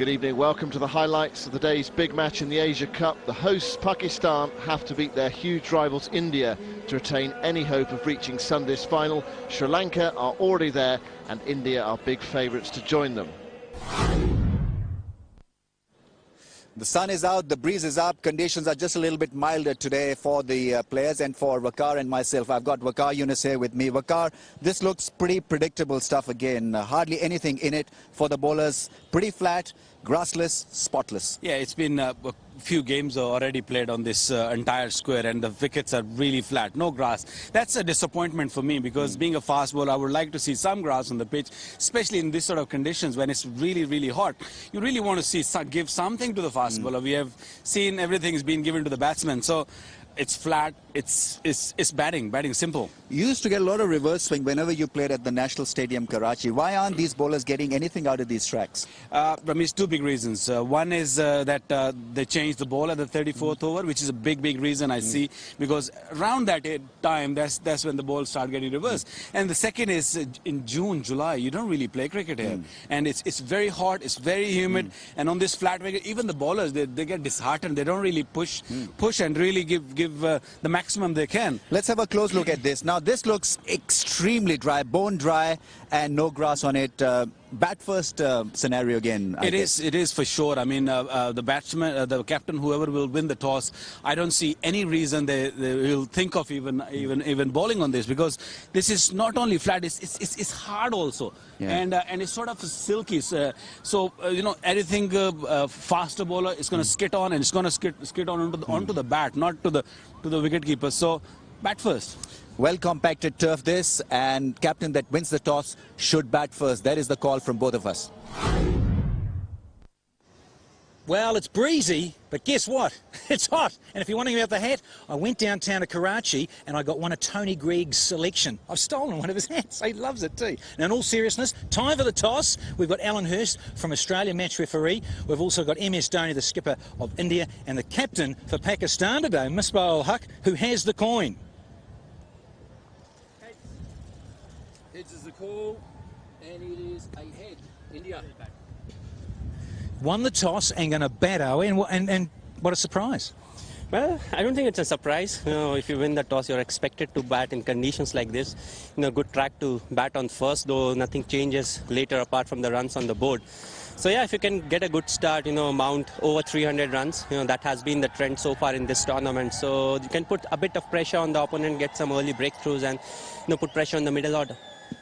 Good evening, welcome to the highlights of the day's big match in the Asia Cup. The hosts, Pakistan, have to beat their huge rivals India to retain any hope of reaching Sunday's final. Sri Lanka are already there and India are big favourites to join them. The sun is out, the breeze is up, conditions are just a little bit milder today for the players and for Waqar and myself. I've got Waqar Yunus here with me. Waqar, this looks pretty predictable stuff again. Hardly anything in it for the bowlers. Pretty flat, grassless, spotless. Yeah, it's been a few games already played on this entire square and the wickets are really flat, no grass. That's a disappointment for me because being a fast bowler, I would like to see some grass on the pitch, especially in this sort of conditions when it's really, really hot. You really want to see give something to the fast bowler. We have seen everything is being given to the batsman. So it's flat, it's batting simple. You used to get a lot of reverse swing whenever you played at the National Stadium, Karachi. Why aren't these bowlers getting anything out of these tracks? Ramesh, two big reasons. One is that they changed the ball at the 34th over, which is a big reason I see, because around that time, that's when the balls start getting reversed. And the second is in June, July, you don't really play cricket here. And it's very hot, it's very humid, and on this flat wicket, even the bowlers, they get disheartened. They don't really push and really give the maximum they can. Let's have a close look at this. Now, this looks extremely dry, bone dry, and no grass on it. Bat first scenario again. It is for sure. I mean, the batsman, the captain, whoever will win the toss, I don't see any reason they will think of even bowling on this, because this is not only flat, it's hard also, and it's sort of silky. So you know, anything faster bowler is going to skid on, and it's going to skid on onto the bat, not to the wicket keeper. So bat first. Well compacted turf this, and captain that wins the toss should bat first. That is the call from both of us. Well, it's breezy, but guess what? It's hot. And if you're wondering about the hat, I went downtown to Karachi and I got one of Tony Greig's selection. I've stolen one of his hats. He loves it too. Now, in all seriousness, time for the toss. We've got Alan Hurst from Australia, match referee. We've also got MS Dhoni, the skipper of India, and the captain for Pakistan today, Misbah-ul-Haq, who has the coin. Heads is the call, and it is a head. India. Won the toss and going to bat, and what a surprise. Well, I don't think it's a surprise. You know, if you win the toss, you're expected to bat in conditions like this. You know, good track to bat on first, though nothing changes later apart from the runs on the board. So yeah, if you can get a good start, you know, mount over 300 runs, you know, that has been the trend so far in this tournament. So you can put a bit of pressure on the opponent, get some early breakthroughs, and you know, put pressure on the middle order.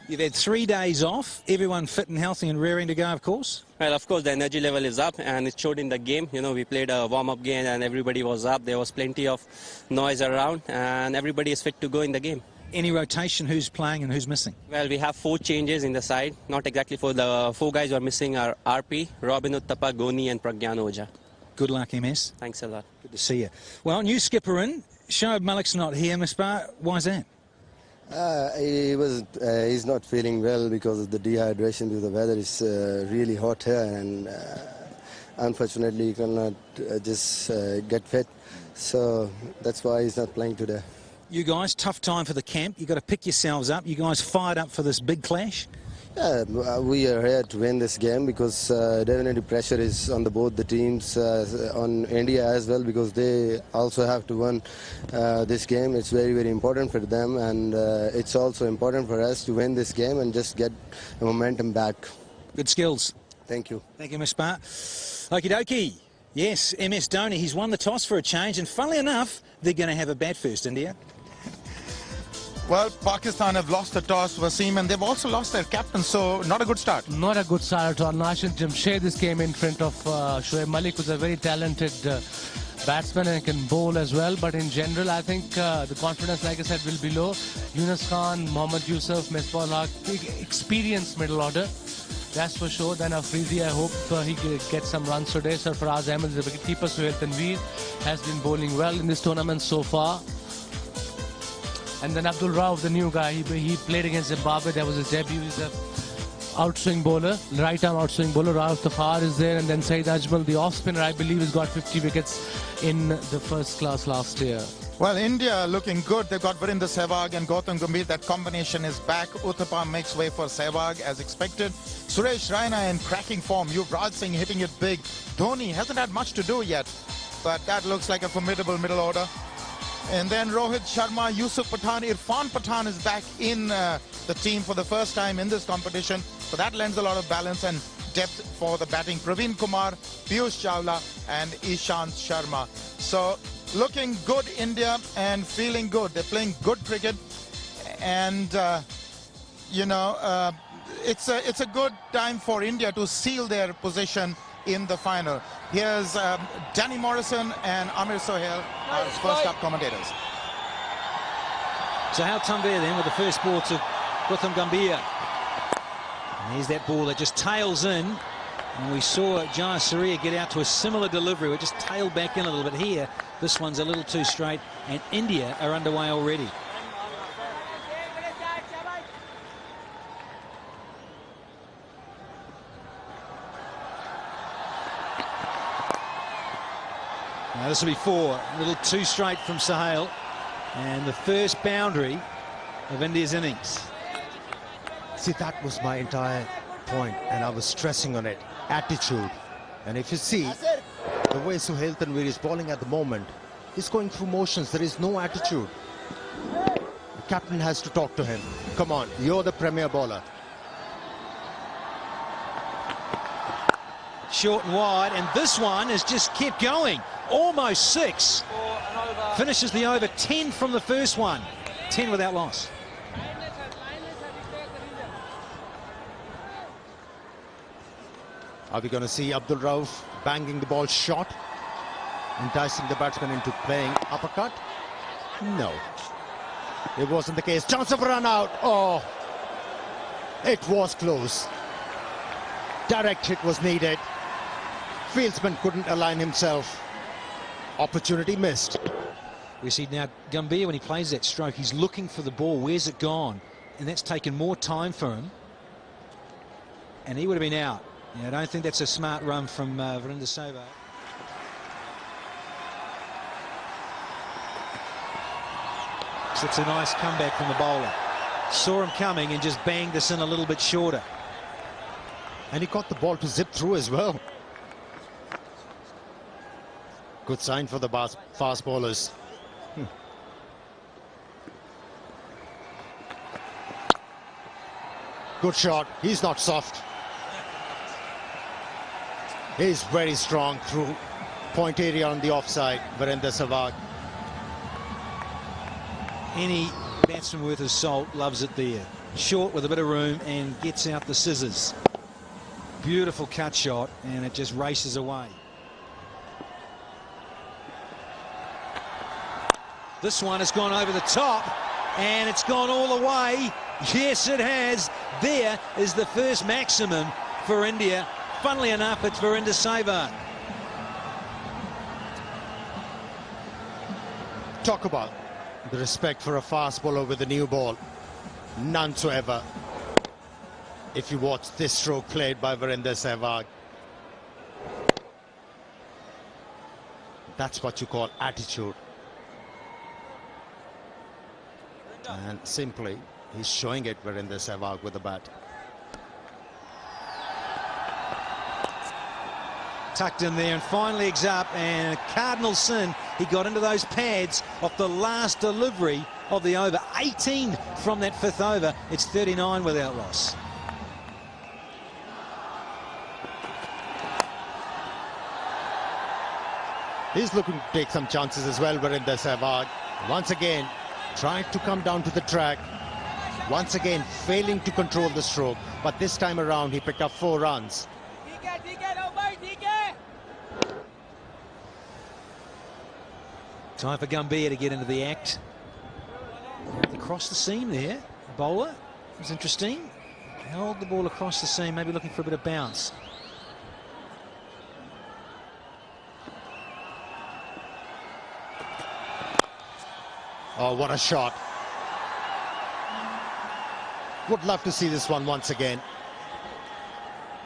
You've had 3 days off, everyone fit and healthy and rearing to go, of course. Well, of course, the energy level is up, and it showed in the game. You know, we played a warm-up game, and everybody was up. There was plenty of noise around, and everybody is fit to go in the game. Any rotation, who's playing and who's missing? Well, we have 4 changes in the side. Not exactly for the 4 guys who are missing are RP, Robin Uthappa, Goni, and Pragyan Ojha. Good luck, MS. Thanks a lot. Good to see you. Well, new skipper in. Shoaib Malik's not here, Misbah. Why is that? He's not feeling well because of the dehydration, because the weather is really hot here, and unfortunately he cannot just get fit. So that's why he's not playing today. You guys, tough time for the camp. You've got to pick yourselves up. You guys fired up for this big clash? Yeah, we are here to win this game because definitely pressure is on both the teams, on India as well, because they also have to win this game. It's very, very important for them, and it's also important for us to win this game and just get the momentum back. Good skills. Thank you. Thank you, Misbah. Okie dokie. Yes, MS Dhoni, he's won the toss for a change, and funnily enough, they're going to have a bat first, India. Well, Pakistan have lost the toss, Wasim, and they've also lost their captain, so not a good start. Not a good start at all. Nashin Jamshed came in front of Shoaib Malik, who's a very talented batsman and can bowl as well. But in general, I think the confidence, like I said, will be low. Yunus Khan, Mohammad Yusuf, Misbah-ul-Haq, big experienced middle order. That's for sure. Then Afridi, I hope he gets some runs today. Sarfaraz Ahmed, the wicketkeeper, Suhail Tanveer has been bowling well in this tournament so far. And then Abdul Rauf, the new guy, he played against Zimbabwe. That was his debut. He's a outswing bowler, right-arm outswing bowler. Rauf Tafar is there, and then Saeed Ajmal, the off-spinner, I believe, has got 50 wickets in the first class last year. Well, India looking good. They've got Virendra Sehwag and Gautam Gambhir. That combination is back. Uthappa makes way for Sehwag as expected. Suresh Raina in cracking form. Yuvraj Singh hitting it big. Dhoni hasn't had much to do yet, but that looks like a formidable middle order. And then Rohit Sharma, Yusuf Pathan, Irfan Pathan is back in the team for the first time in this competition. So that lends a lot of balance and depth for the batting. Praveen Kumar, Piyush Chawla and Ishant Sharma. So looking good, India, and feeling good. They're playing good cricket, and it's a good time for India to seal their position in the final. Here's Danny Morrison and Amir Sohail, our first up commentators. Sohail Tanvir then with the first ball to Gautam Gambhir. And here's that ball that just tails in. And we saw Jayasuriya get out to a similar delivery. It just tailed back in a little bit here. This one's a little too straight, and India are underway already. Now this will be 4. A little too straight from Sohail. And the first boundary of India's innings. See, that was my entire point, and I was stressing on it. Attitude. And if you see the way Sohail Tanvir is bowling at the moment, he's going through motions. There is no attitude. The captain has to talk to him. Come on, you're the premier bowler. Short and wide, and this one has just kept going. Almost 6. Finishes the over. 10 from the first one. 10 without loss. Are we going to see Abdul Rauf banging the ball short, enticing the batsman into playing uppercut? No. It wasn't the case. Chance of run out. Oh, it was close. Direct hit was needed. Fieldsman couldn't align himself. Opportunity missed. We see now Gambhir, when he plays that stroke, he's looking for the ball. Where's it gone? And that's taken more time for him. And he would have been out. Yeah, I don't think that's a smart run from Virendra Sehwag. So it's a nice comeback from the bowler. Saw him coming and just banged this in a little bit shorter. And he got the ball to zip through as well. Good sign for the fast bowlers. Good shot. He's not soft. He's very strong through point area on the offside. Virendra Sehwag. Any batsman worth his salt loves it there. Short with a bit of room and gets out the scissors. Beautiful cut shot, and it just races away. This one has gone over the top, and it's gone all the way. Yes, it has. There is the first maximum for India. Funnily enough, it's Virendra Sehwag. Talk about the respect for a fast bowler with a new ball. None so ever. If you watch this stroke played by Virendra Sehwag. That's what you call attitude. And simply, he's showing it, Virendra Sehwag, with the bat. Tucked in there, and fine legs up, and cardinal sin. He got into those pads off the last delivery of the over. 18 from that 5th over. It's 39 without loss. He's looking to take some chances as well, Virendra Sehwag. Once again, trying to come down to the track. Once again, failing to control the stroke. But this time around, he picked up 4 runs. Time for Gambhir to get into the act. Across the seam there, the bowler. It was interesting. Held the ball across the seam, maybe looking for a bit of bounce. Oh, what a shot. Would love to see this one once again.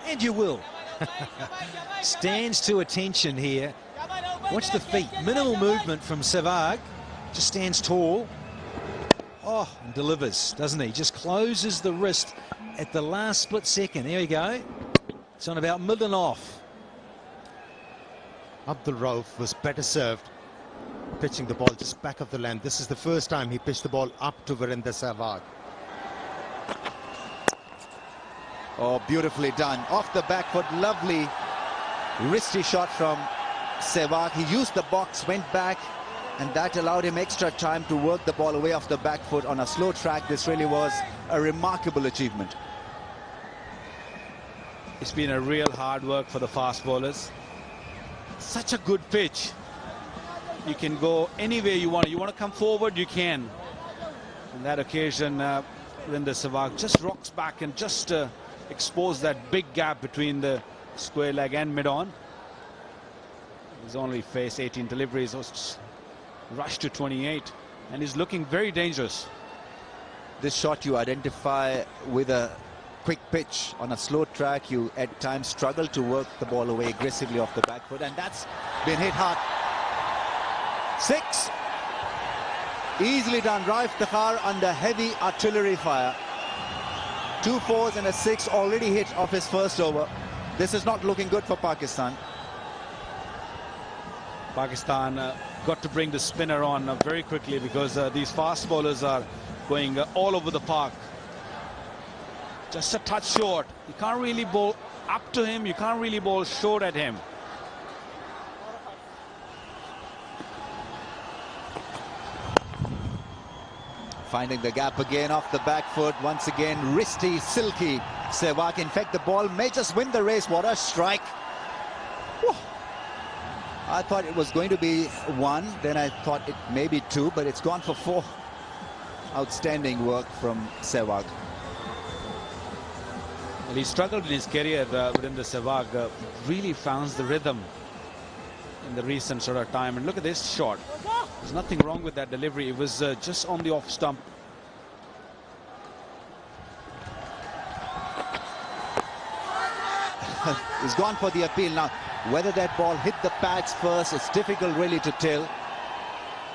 And you will. Stands to attention here. Watch the feet. Minimal movement from Sehwag. Just stands tall. Oh, and delivers, doesn't he? Just closes the wrist at the last split second. There we go. It's on about mid and off. Abdul Rauf was better served, pitching the ball just back of the length. This is the first time he pitched the ball up to Virender Sehwag. Oh, beautifully done. Off the back foot, lovely wristy shot from Sehwag. He used the box, went back, and that allowed him extra time to work the ball away off the back foot on a slow track. This really was a remarkable achievement. It's been a real hard work for the fast bowlers. Such a good pitch. You can go anywhere you want. You want to come forward, you can. On that occasion, Virender Sehwag just rocks back and just exposed that big gap between the square leg and mid-on. He's only faced 18 deliveries, was rushed to 28, and he's looking very dangerous. This shot you identify with a quick pitch on a slow track. You at times struggle to work the ball away aggressively off the back foot, and that's been hit hard. 6. Easily done. Raif Takhar under heavy artillery fire. 2 4s and a 6 already hit off his first over. This is not looking good for Pakistan. Pakistan got to bring the spinner on very quickly, because these fast bowlers are going all over the park. Just a touch short. You can't really bowl up to him. You can't really bowl short at him. Finding the gap again off the back foot. Once again, wristy, silky Sehwag. In fact, the ball may just win the race. What a strike. Whew. I thought it was going to be 1. Then I thought it may be 2, but it's gone for 4. Outstanding work from Sehwag. Well, he struggled in his career, Virender Sehwag really found the rhythm in the recent sort of time. And look at this shot. There's nothing wrong with that delivery. It was just on the off stump. He's gone for the appeal now. Whether that ball hit the pads first, it's difficult really to tell.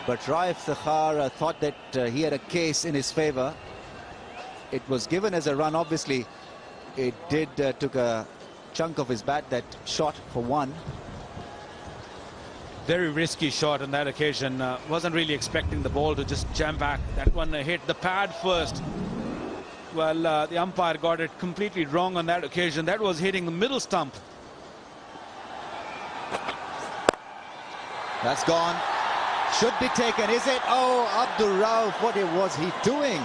But Raif Takhar thought that he had a case in his favor. It was given as a run. Obviously, it did took a chunk of his bat, that shot, for 1. Very risky shot on that occasion. Wasn't really expecting the ball to just jam back. That one hit the pad first. Well, the umpire got it completely wrong on that occasion. That was hitting the middle stump. That's gone. Should be taken, is it? Oh, Abdul Rauf, what was he doing?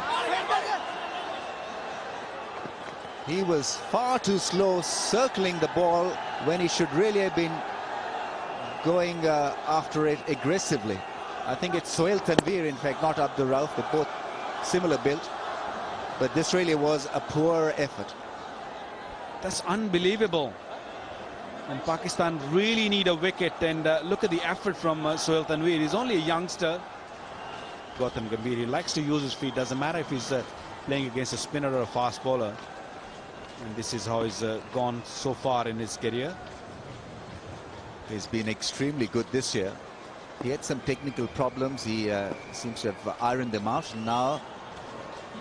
He was far too slow circling the ball when he should really have been going after it aggressively. I think it's Sohail Tanveer, in fact, not Abdul Rauf. They're both similar built. But this really was a poor effort. That's unbelievable. And Pakistan really need a wicket. And look at the effort from Sohail Tanveer. He's only a youngster. Gautam Gambhir, he likes to use his feet. Doesn't matter if he's playing against a spinner or a fast bowler. And this is how he's gone so far in his career. He's been extremely good this year. He had some technical problems. He seems to have ironed them out. And now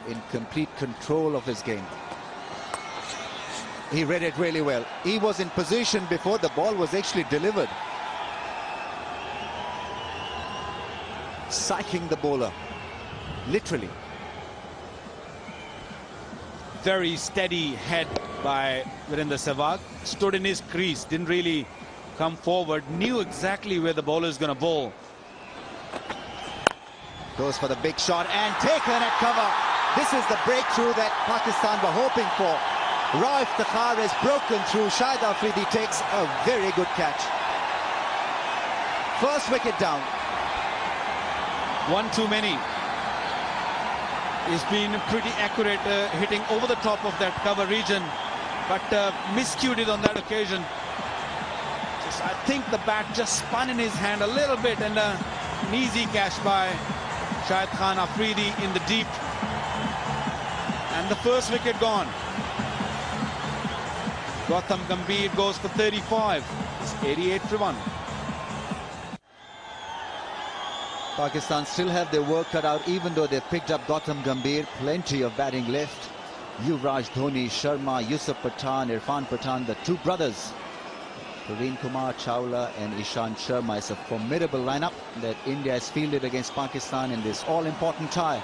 in complete control of his game. He read it really well. He was in position before the ball was actually delivered. Psyching the bowler, literally. Very steady head by Virender Sehwag. Stood in his crease, didn't really come forward, knew exactly where the bowler is going to bowl. Goes for the big shot and taken at cover. This is the breakthrough that Pakistan were hoping for. Raif Takhar has broken through. Shahid Afridi takes a very good catch. First wicket down. One too many. He's been pretty accurate, hitting over the top of that cover region, but miscued it on that occasion. I think the bat just spun in his hand a little bit, and an easy catch by Shahid Khan Afridi in the deep. And the first wicket gone. Gautam Gambhir goes for 35. It's 88 for 1. Pakistan still have their work cut out, even though they've picked up Gautam Gambhir. Plenty of batting left. Yuvraj Dhoni, Sharma, Yusuf Pathan, Irfan Pathan, the two brothers. Praveen Kumar Chawla and Ishant Sharma. Is a formidable lineup that India has fielded against Pakistan in this all-important tie.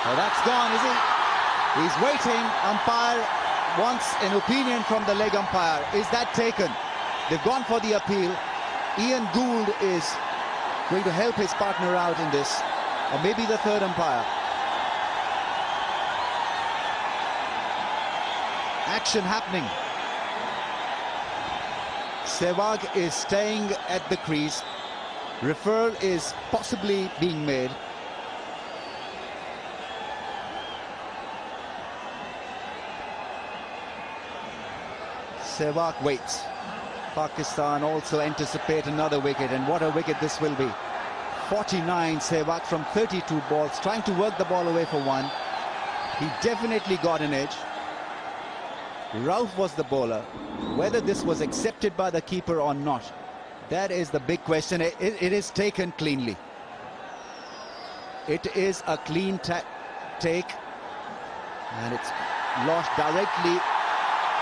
Oh, that's gone, is he? He's waiting. Umpire wants an opinion from the leg umpire. Is that taken? They've gone for the appeal. Ian Gould is going to help his partner out in this, or maybe the third umpire. Action happening. Sehwag is staying at the crease. Referral is possibly being made. Sehwag waits. Pakistan also anticipate another wicket, and what a wicket this will be. 49 Sehwag from 32 balls, trying to work the ball away for one. He definitely got an edge. Rauf was the bowler. Whether this was accepted by the keeper or not, that is the big question. It is taken cleanly. It is a clean take, and it's lost directly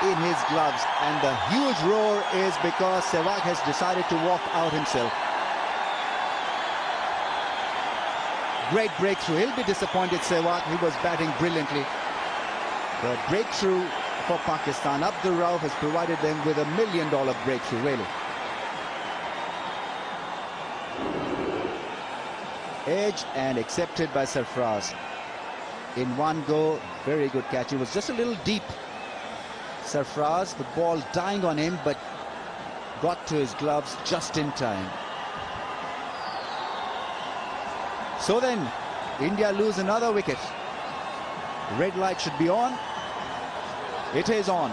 in his gloves, and the huge roar is because Sehwag has decided to walk out himself. Great breakthrough. He'll be disappointed, Sehwag. He was batting brilliantly. The breakthrough for Pakistan. Abdul Rauf has provided them with $1 million breakthrough, really. Edged and accepted by Sarfraz. In one go, very good catch. It was just a little deep. Sarfraz, the ball dying on him, but got to his gloves just in time. So then, India lose another wicket. Red light should be on. It is on.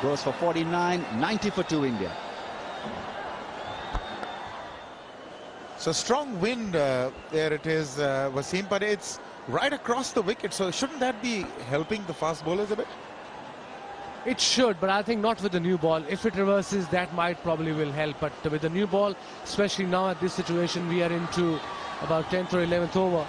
Goes for 49, 90 for 2 India. So strong wind there it is, Wasim, but it's right across the wicket, so shouldn't that be helping the fast bowlers a bit? It should, but I think not with the new ball. If it reverses, that might probably will help. But with the new ball, especially now at this situation, we are into about 10th or 11th over.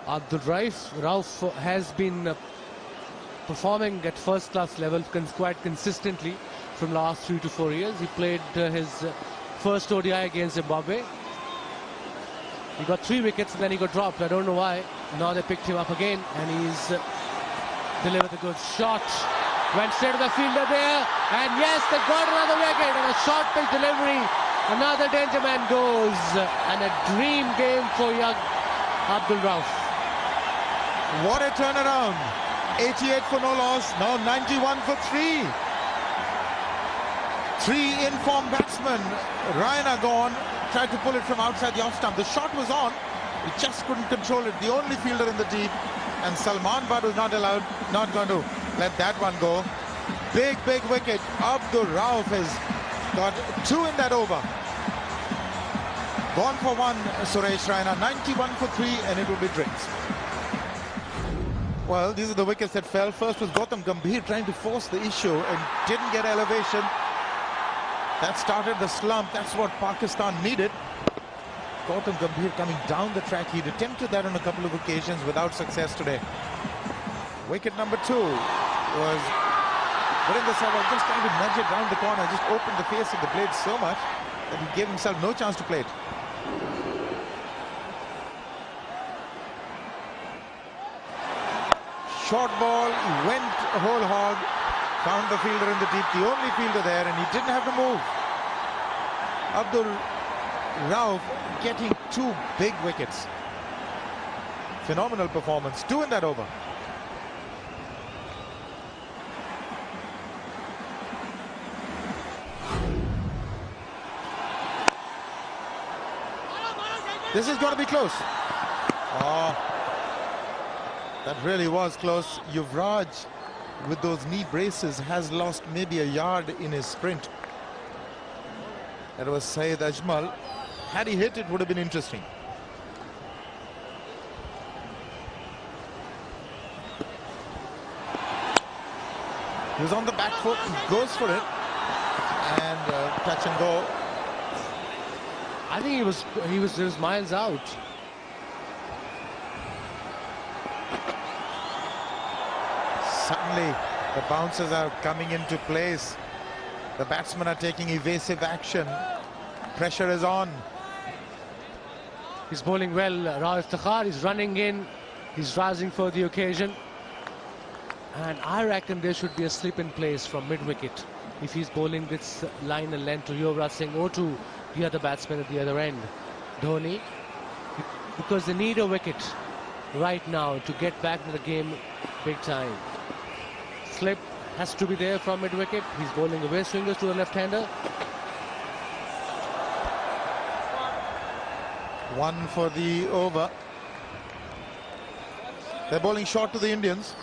Abdul Rauf has been performing at first-class level quite consistently from last 3 to 4 years. He played his first ODI against Zimbabwe. He got 3 wickets and then he got dropped. I don't know why. Now they picked him up again and he's delivered a good shot. Went straight to the fielder there, and yes, they got another wicket and a short pitch delivery. Another danger man goes, and a dream game for young Abdul Rauf. What a turnaround. 88 for no loss, now 91 for 3. 3 in-form batsmen. Raina gone, tried to pull it from outside the off stump. The shot was on, he just couldn't control it. The only fielder in the deep, and Salman Bad was not going to let that one go. Big wicket. Abdul Rauf has got 2 in that over. Gone for 1, Suresh Raina. 91 for 3, and it will be drinks. Well, these are the wickets that fell. First was Gautam Gambhir trying to force the issue and didn't get elevation. That started the slump. That's what Pakistan needed. Gautam Gambhir coming down the track. He'd attempted that on a couple of occasions without success today. Wicket number 2 was Virendra Sehwag just trying to nudge it round the corner, just opened the face of the blade so much that he gave himself no chance to play it. Short ball, he went whole hog, found the fielder in the deep, the only fielder there, and he didn't have to move. Abdul Rauf getting 2 big wickets. Phenomenal performance, 2 in that over. This has got to be close. Oh, that really was close. Yuvraj, with those knee braces, has lost maybe a yard in his sprint. That was Syed Ajmal. Had he hit, it would have been interesting. He was on the back foot, he goes for it, and touch and go. I think he was miles out. Suddenly, the bounces are coming into place. The batsmen are taking evasive action. Pressure is on. He's bowling well, Rao Iftikhar. He's running in. He's rising for the occasion. And I reckon there should be a slip in place from mid-wicket if he's bowling this line and length to Yuvraj Singh or to the other batsman at the other end, Dhoni, because they need a wicket right now to get back to the game big time. Slip has to be there from mid-wicket. He's bowling away swingers to the left-hander. One for the over. They're bowling short to the Indians.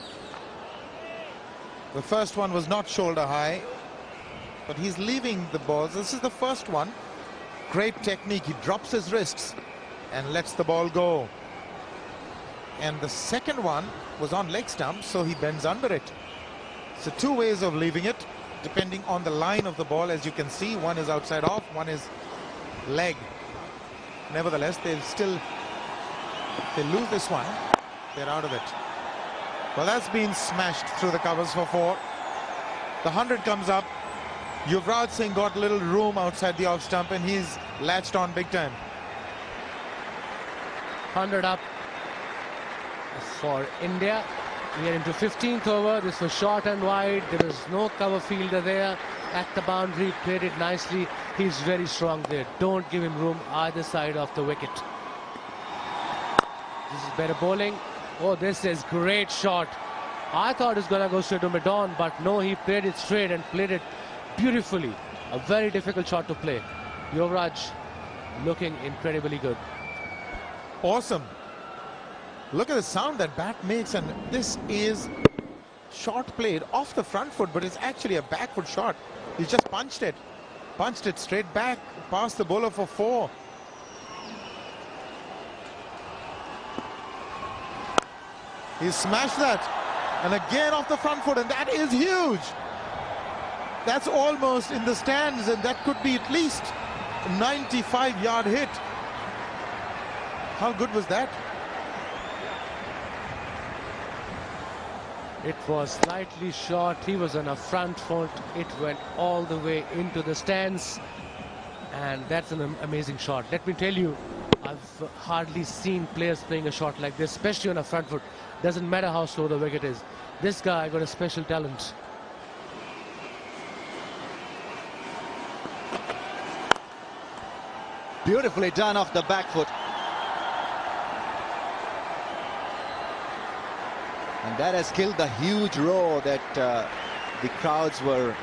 The first one was not shoulder high, but he's leaving the balls. This is the first one. Great technique. He drops his wrists and lets the ball go. And the second one was on leg stump, so he bends under it. So two ways of leaving it, depending on the line of the ball. As you can see, one is outside off, one is leg. Nevertheless, they lose this one, they're out of it. Well, that's been smashed through the covers for 4. The 100 comes up. Yuvraj Singh got a little room outside the off stump, and he's latched on big time. 100 up for India. We are into 15th over. This was short and wide. There was no cover fielder there at the boundary. Played it nicely. He's very strong there. Don't give him room either side of the wicket. This is better bowling. Oh, this is great shot. I thought it's going to go straight to mid-on, but no, he played it straight and played it beautifully. A very difficult shot to play. Yuvraj looking incredibly good. Awesome. Look at the sound that bat makes, and this is shot played off the front foot, but it's actually a back foot shot. He just punched it straight back past the bowler for 4. He smashed that, and again off the front foot, and that is huge. That's almost in the stands, and that could be at least a 95-yard hit. How good was that? It was slightly short. He was on a front foot. It went all the way into the stands, and that's an amazing shot. Let me tell you, I've hardly seen players playing a shot like this, especially on a front foot. Doesn't matter how slow the wicket is. This guy got a special talent. Beautifully done off the back foot. And that has killed the huge roar that the crowds were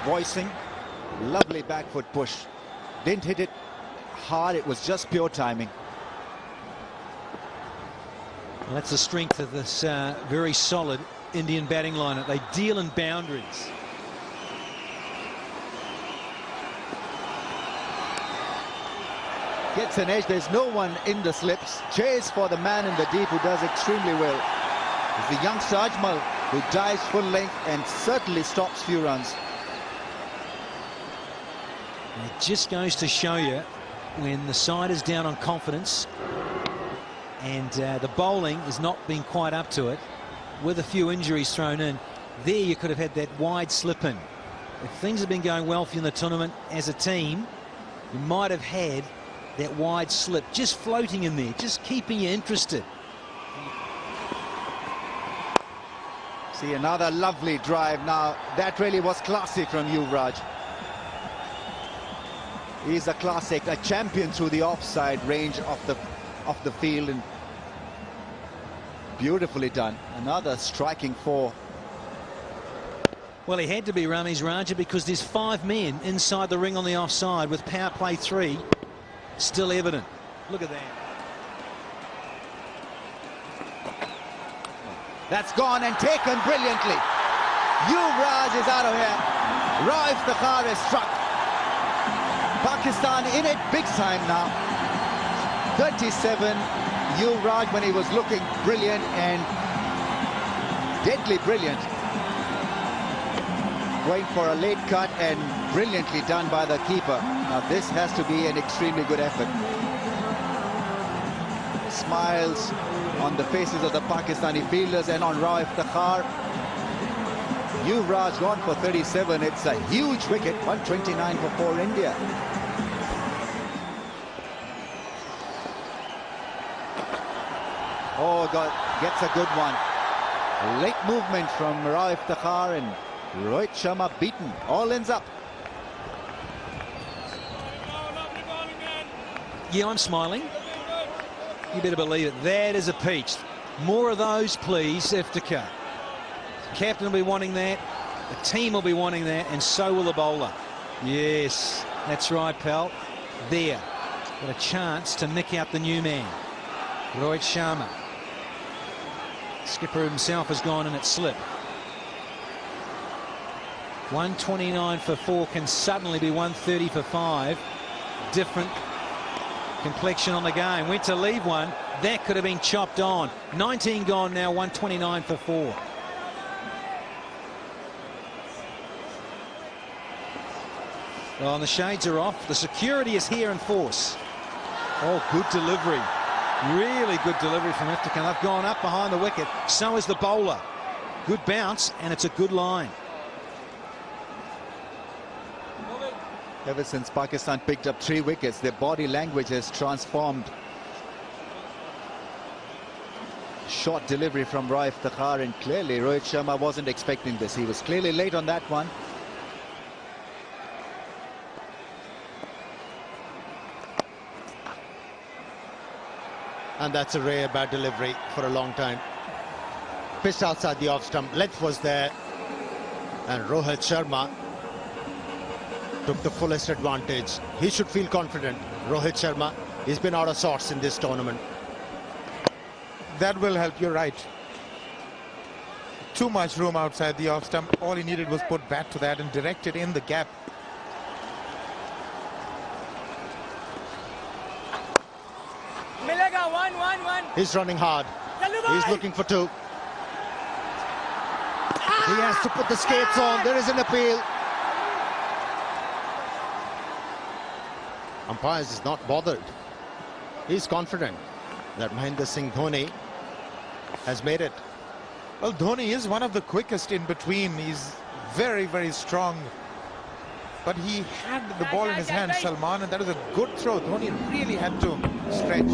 voicing. Lovely back foot push. Didn't hit it hard, it was just pure timing. Well, that's the strength of this very solid Indian batting lineup. They deal in boundaries. Gets an edge, there's no one in the slips. Chase for the man in the deep who does extremely well. It's the young Ajmal who dives full length and certainly stops few runs. And it just goes to show you, when the side is down on confidence and the bowling has not been quite up to it, with a few injuries thrown in, there you could have had that wide slip in. If things have been going well for you in the tournament as a team, you might have had that wide slip just floating in there, just keeping you interested. See, another lovely drive now. That really was classy from Yuvraj. He's a classic, a champion through the offside range of the field, and beautifully done. Another striking 4. Well, he had to be Ramiz Raja because there's 5 men inside the ring on the offside with power play 3 still evident. Look at that. That's gone and taken brilliantly. Yuvraj is out of here. Raif Takhar is struck. Pakistan in it big time now. 37. Yuvraj, when he was looking brilliant and deadly brilliant, going for a late cut and brilliantly done by the keeper. Now this has to be an extremely good effort. Smiles on the faces of the Pakistani fielders and on Raif Takhar. Yuvraj gone for 37. It's a huge wicket. 129 for India. Oh, God, gets a good one. Late movement from Raif Takhar and Rohit Sharma beaten. All ends up. Yeah, I'm smiling. You better believe it. That is a peach. More of those, please, Iftikhar. Captain will be wanting that. The team will be wanting that, and so will the bowler. Yes, that's right, pal. There. Got a chance to nick out the new man, Rohit Sharma. Skipper himself has gone in at slip. 129 for 4 can suddenly be 130 for 5. Different complexion on the game. Went to leave one. That could have been chopped on. 19 gone now, 129 for 4. Well, and the shades are off. The security is here in force. Oh, good delivery. Really good delivery from Iftikhar. They've gone up behind the wicket. So is the bowler. Good bounce, and it's a good line. Ever since Pakistan picked up 3 wickets, their body language has transformed. Short delivery from Raif Takhar, and clearly Rohit Sharma wasn't expecting this. He was clearly late on that one. And that's a rare bad delivery for a long time. Pitched outside the off stump. Length was there. And Rohit Sharma took the fullest advantage. He should feel confident. Rohit Sharma, he's been out of sorts in this tournament. That will help, you're right. Too much room outside the off stump. All he needed was put bat to that and direct it in the gap. He's running hard. He's looking for 2. He has to put the skates on. There is an appeal. Umpires is not bothered. He's confident that Mahendra Singh Dhoni has made it. Well, Dhoni is one of the quickest in between. He's very, very strong. But he had the ball in his hand, Salman, and that was a good throw. Dhoni really had to stretch.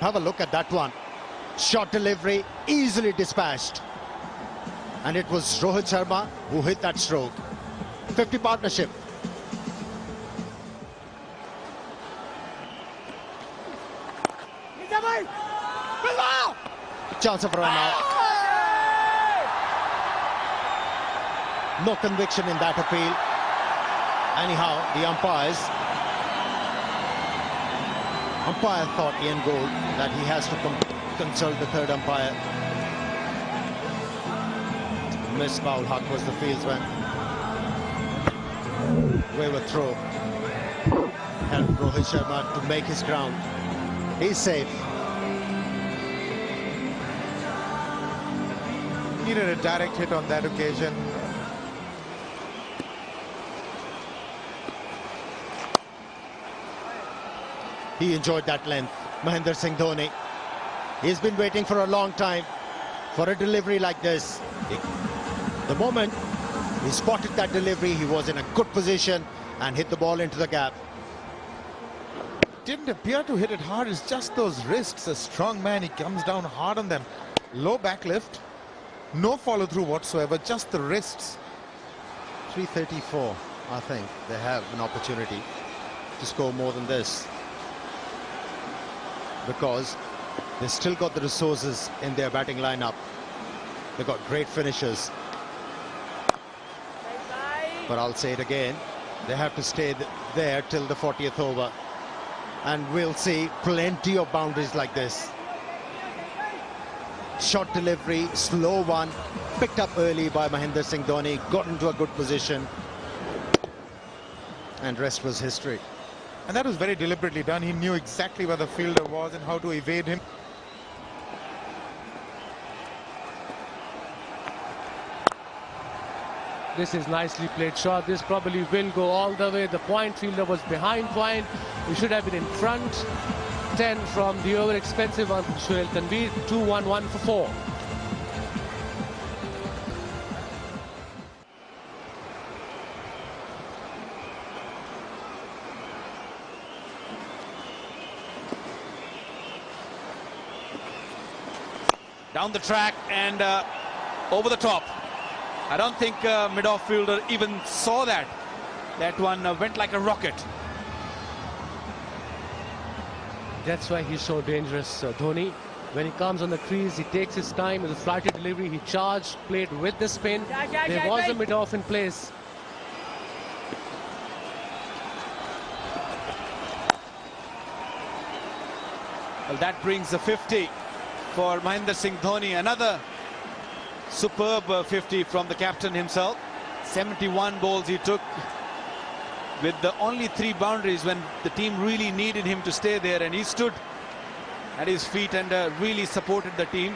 Have a look at that one. Short delivery, easily dispatched. And it was Rohit Sharma who hit that stroke. 50 partnership. Chance of run out. No conviction in that appeal. Anyhow, the umpire thought Ian Gould that he has to consult the third umpire. Misbah-ul Haq was the fieldsman. Wayward throw helped Rohit Sharma to make his ground. He's safe. Needed a direct hit on that occasion. He enjoyed that length. Mahendra Singh Dhoni. He's been waiting for a long time for a delivery like this. The moment he spotted that delivery, he was in a good position and hit the ball into the gap. Didn't appear to hit it hard. It's just those wrists. A strong man, he comes down hard on them. Low back lift. No follow through whatsoever, just the wrists. 334, I think. They have an opportunity to score more than this. because they still got the resources in their batting lineup. They've got great finishers. But I'll say it again, they have to stay there till the 40th over. And we'll see plenty of boundaries like this. Short delivery, slow one, picked up early by Mahendra Singh Dhoni, got into a good position, and rest was history. And that was very deliberately done. He knew exactly where the fielder was and how to evade him. This is nicely played shot. This probably will go all the way. The point fielder was behind point. He should have been in front. 10 from the over expensive one from Shoaib Tanveer. 2-1-1 for 4. Down the track and over the top. I don't think mid-off fielder even saw that. That one went like a rocket. That's why he's so dangerous, Dhoni. When he comes on the crease, he takes his time with a flighty delivery. He charged, played with the spin. There was a mid-off in place. Well, that brings a 50 for Mahendra Singh Dhoni. Another superb 50 from the captain himself. 71 balls he took with the only 3 boundaries when the team really needed him to stay there, and he stood at his feet and really supported the team.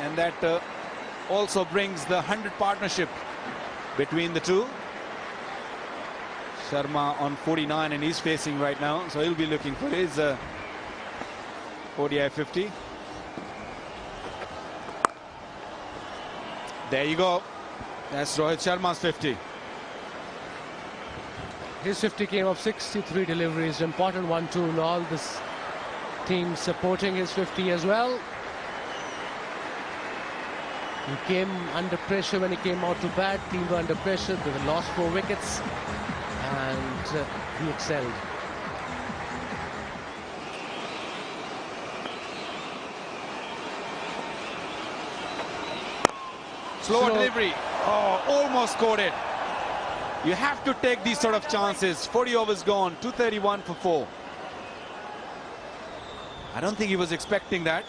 And that also brings the 100 partnership between the two. Sharma on 49 and he's facing right now, so he'll be looking for his ODI 50. There you go. That's Rohit Sharma's 50. His 50 came off 63 deliveries. Important one too. And all this team supporting his 50 as well. He came under pressure when he came out to bat. Team were under pressure. They were lost 4 wickets. And he excelled. Slower delivery. Oh, almost scored it. You have to take these sort of chances. 40 overs gone. 231 for 4. I don't think he was expecting that.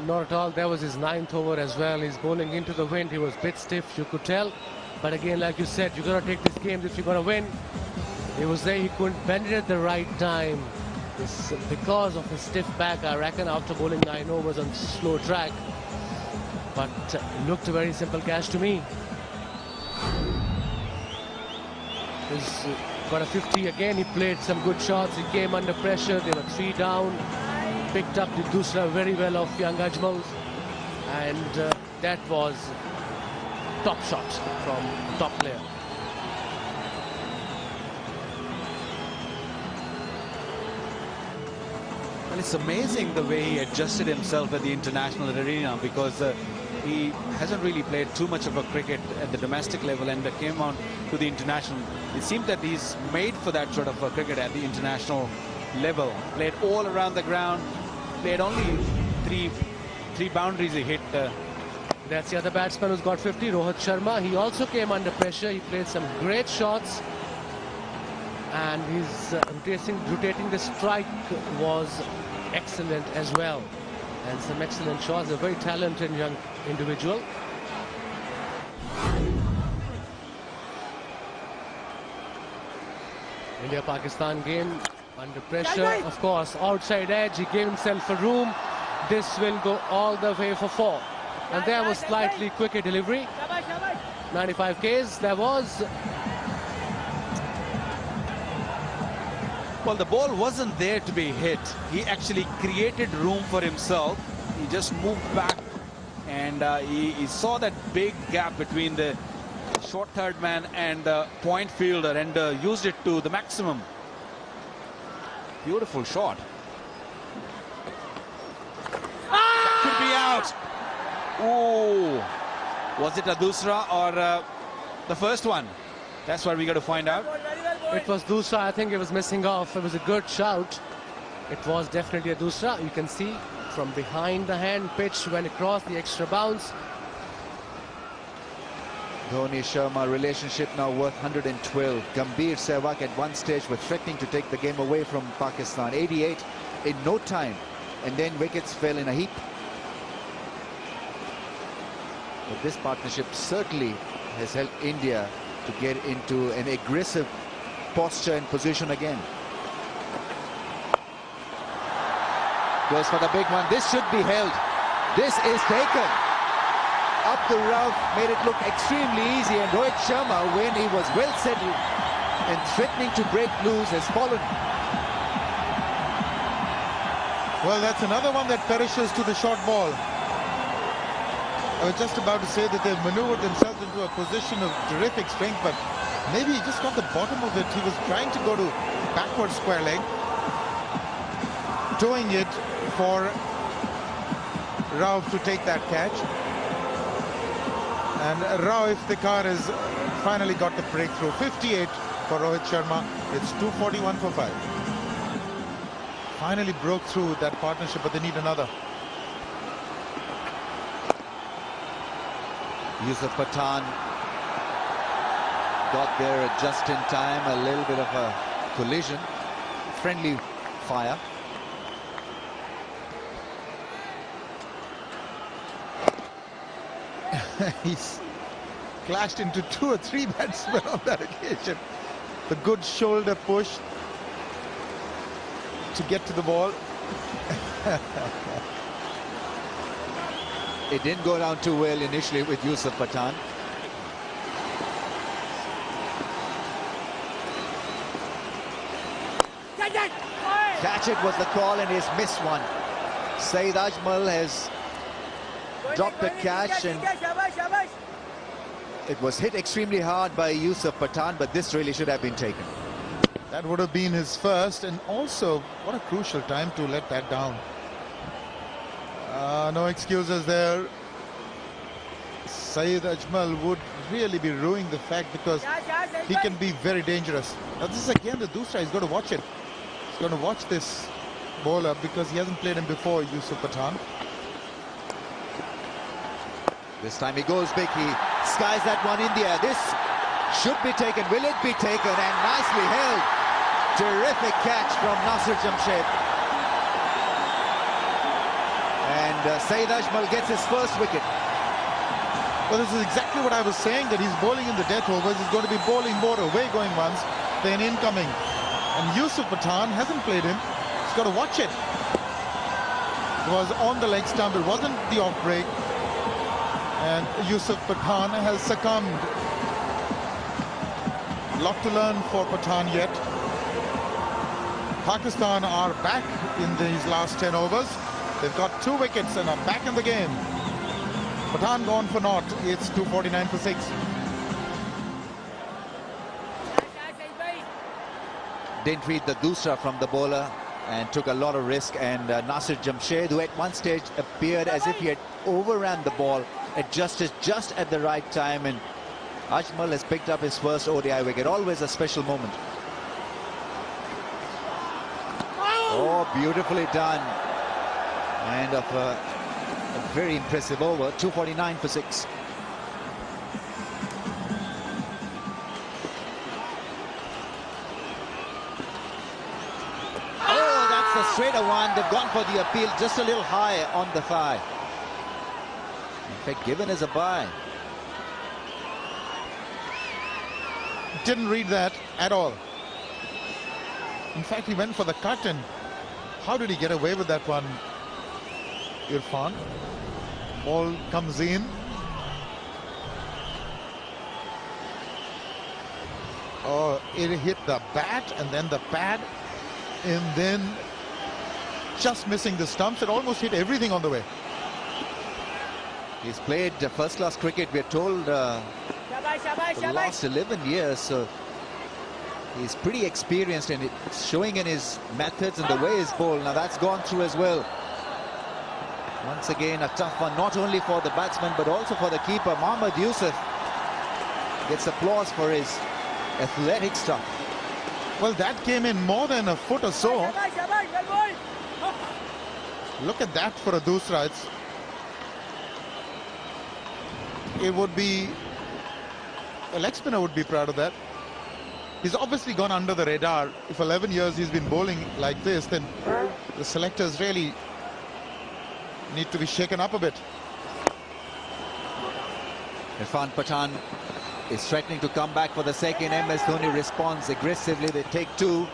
Not at all. That was his 9th over as well. He's bowling into the wind. He was a bit stiff, you could tell. But again, like you said, you got to take these games if you're going to win. He was there. He couldn't bend it at the right time. This, because of his stiff back, I reckon, after bowling 9 overs on slow track. But it looked a very simple catch to me. He's got a 50 again. He played some good shots. He came under pressure. They were 3 down. Picked up the Dusra very well off young Ajmal. And that was top shot from the top player. Well, it's amazing the way he adjusted himself at the international arena, because he hasn't really played too much of a cricket at the domestic level, and came on to the international. It seemed that he's made for that sort of cricket at the international level. Played all around the ground. Played only three boundaries he hit. That's the other batsman who's got 50, Rohit Sharma. He also came under pressure. He played some great shots. And his rotating the strike was excellent as well. And some excellent shots. A very talented young individual. India-Pakistan game under pressure. Of course, outside edge. He gave himself a room. This will go all the way for 4. And there was slightly quicker delivery. 95 Ks. There was. Well, the ball wasn't there to be hit. He actually created room for himself. He just moved back, and he saw that big gap between the short third man and the point fielder, and used it to the maximum. Beautiful shot. That could be out. Ooh. Was it a Dusra or the first one? That's what we got to find out. It was Dusra. I think it was missing off. It was a good shout. It was definitely a dusra. You can see from behind the hand, pitch went across the extra bounce. Dhoni-Sharma relationship now worth 112. Gambhir Sehwag at one stage were threatening to take the game away from Pakistan. 88 in no time, and then wickets fell in a heap. But this partnership certainly has helped India to get into an aggressive posture and position again. Goes for the big one. This should be held. This is taken. Up the rough, made it look extremely easy, and Rohit Sharma, when he was well settled and threatening to break loose, has fallen. Well, that's another one that perishes to the short ball. I was just about to say that they've maneuvered themselves into a position of terrific strength, but maybe he just got the bottom of it. He was trying to go to backward square leg, doing it for Rao to take that catch. And Rao Iftikhar has finally got the breakthrough. 58 for Rohit Sharma. It's 241 for 5. Finally broke through that partnership, but they need another. Yusuf Pathan got there just in time. A little bit of a collision. Friendly fire. He's clashed into 2 or 3 batsmen on that occasion. The good shoulder push to get to the ball. It didn't go down too well initially with Yusuf Pathan. Catch it was the call, and he's missed one. Saeed Ajmal has dropped the catch, and it was hit extremely hard by Yusuf Pathan, but this really should have been taken. That would have been his first, and also what a crucial time to let that down. No excuses there. Saeed Ajmal would really be ruining the fact, because he can be very dangerous. Now this is again the dusra. He's got to watch it. He's going to watch this bowler, because he hasn't played him before, Yusuf Pathan. This time he goes big. He skies that one in the air. This should be taken. Will it be taken? And nicely held. Terrific catch from Nasir Jamshed. And Saeed Ajmal gets his first wicket. Well, this is exactly what I was saying, that he's bowling in the death overs. He's going to be bowling more away going ones than incoming. And Yusuf Pathan hasn't played him. He's got to watch it. It was on the leg stump. It wasn't the off break. And Yusuf Pathan has succumbed. A lot to learn for Pathan yet. Pakistan are back in these last 10 overs. They've got 2 wickets and are back in the game. Pathan gone for naught. It's 249 for 6. Didn't read the dusra from the bowler and took a lot of risk. And Nasir Jamshed, who at one stage appeared as if he had overran the ball, adjusted just at the right time, and Ajmal has picked up his first ODI wicket. Always a special moment. Oh, beautifully done. And of a very impressive over. 249 for 6. Oh, that's a straighter one. They've gone for the appeal just a little high on the thigh. In fact, given as a bye. Didn't read that at all. In fact, he went for the cut, and how did he get away with that one, Irfan? Ball comes in. Oh, it hit the bat and then the pad, and then just missing the stumps. It almost hit everything on the way. He's played first-class cricket, we're told, for the last 11 years, so he's pretty experienced, and it's showing in his methods and the way he's bowled. Now that's gone through as well. Once again, a tough one, not only for the batsman, but also for the keeper. Mohammad Yusuf gets applause for his athletic stuff. Well, that came in more than a foot or so. Look at that for a dusra. It would be, a leg spinner would be proud of that. He's obviously gone under the radar. If 11 years he's been bowling like this, then the selectors really need to be shaken up a bit. Irfan Pathan is threatening to come back for the second. MS Dhoni responds aggressively. They take two.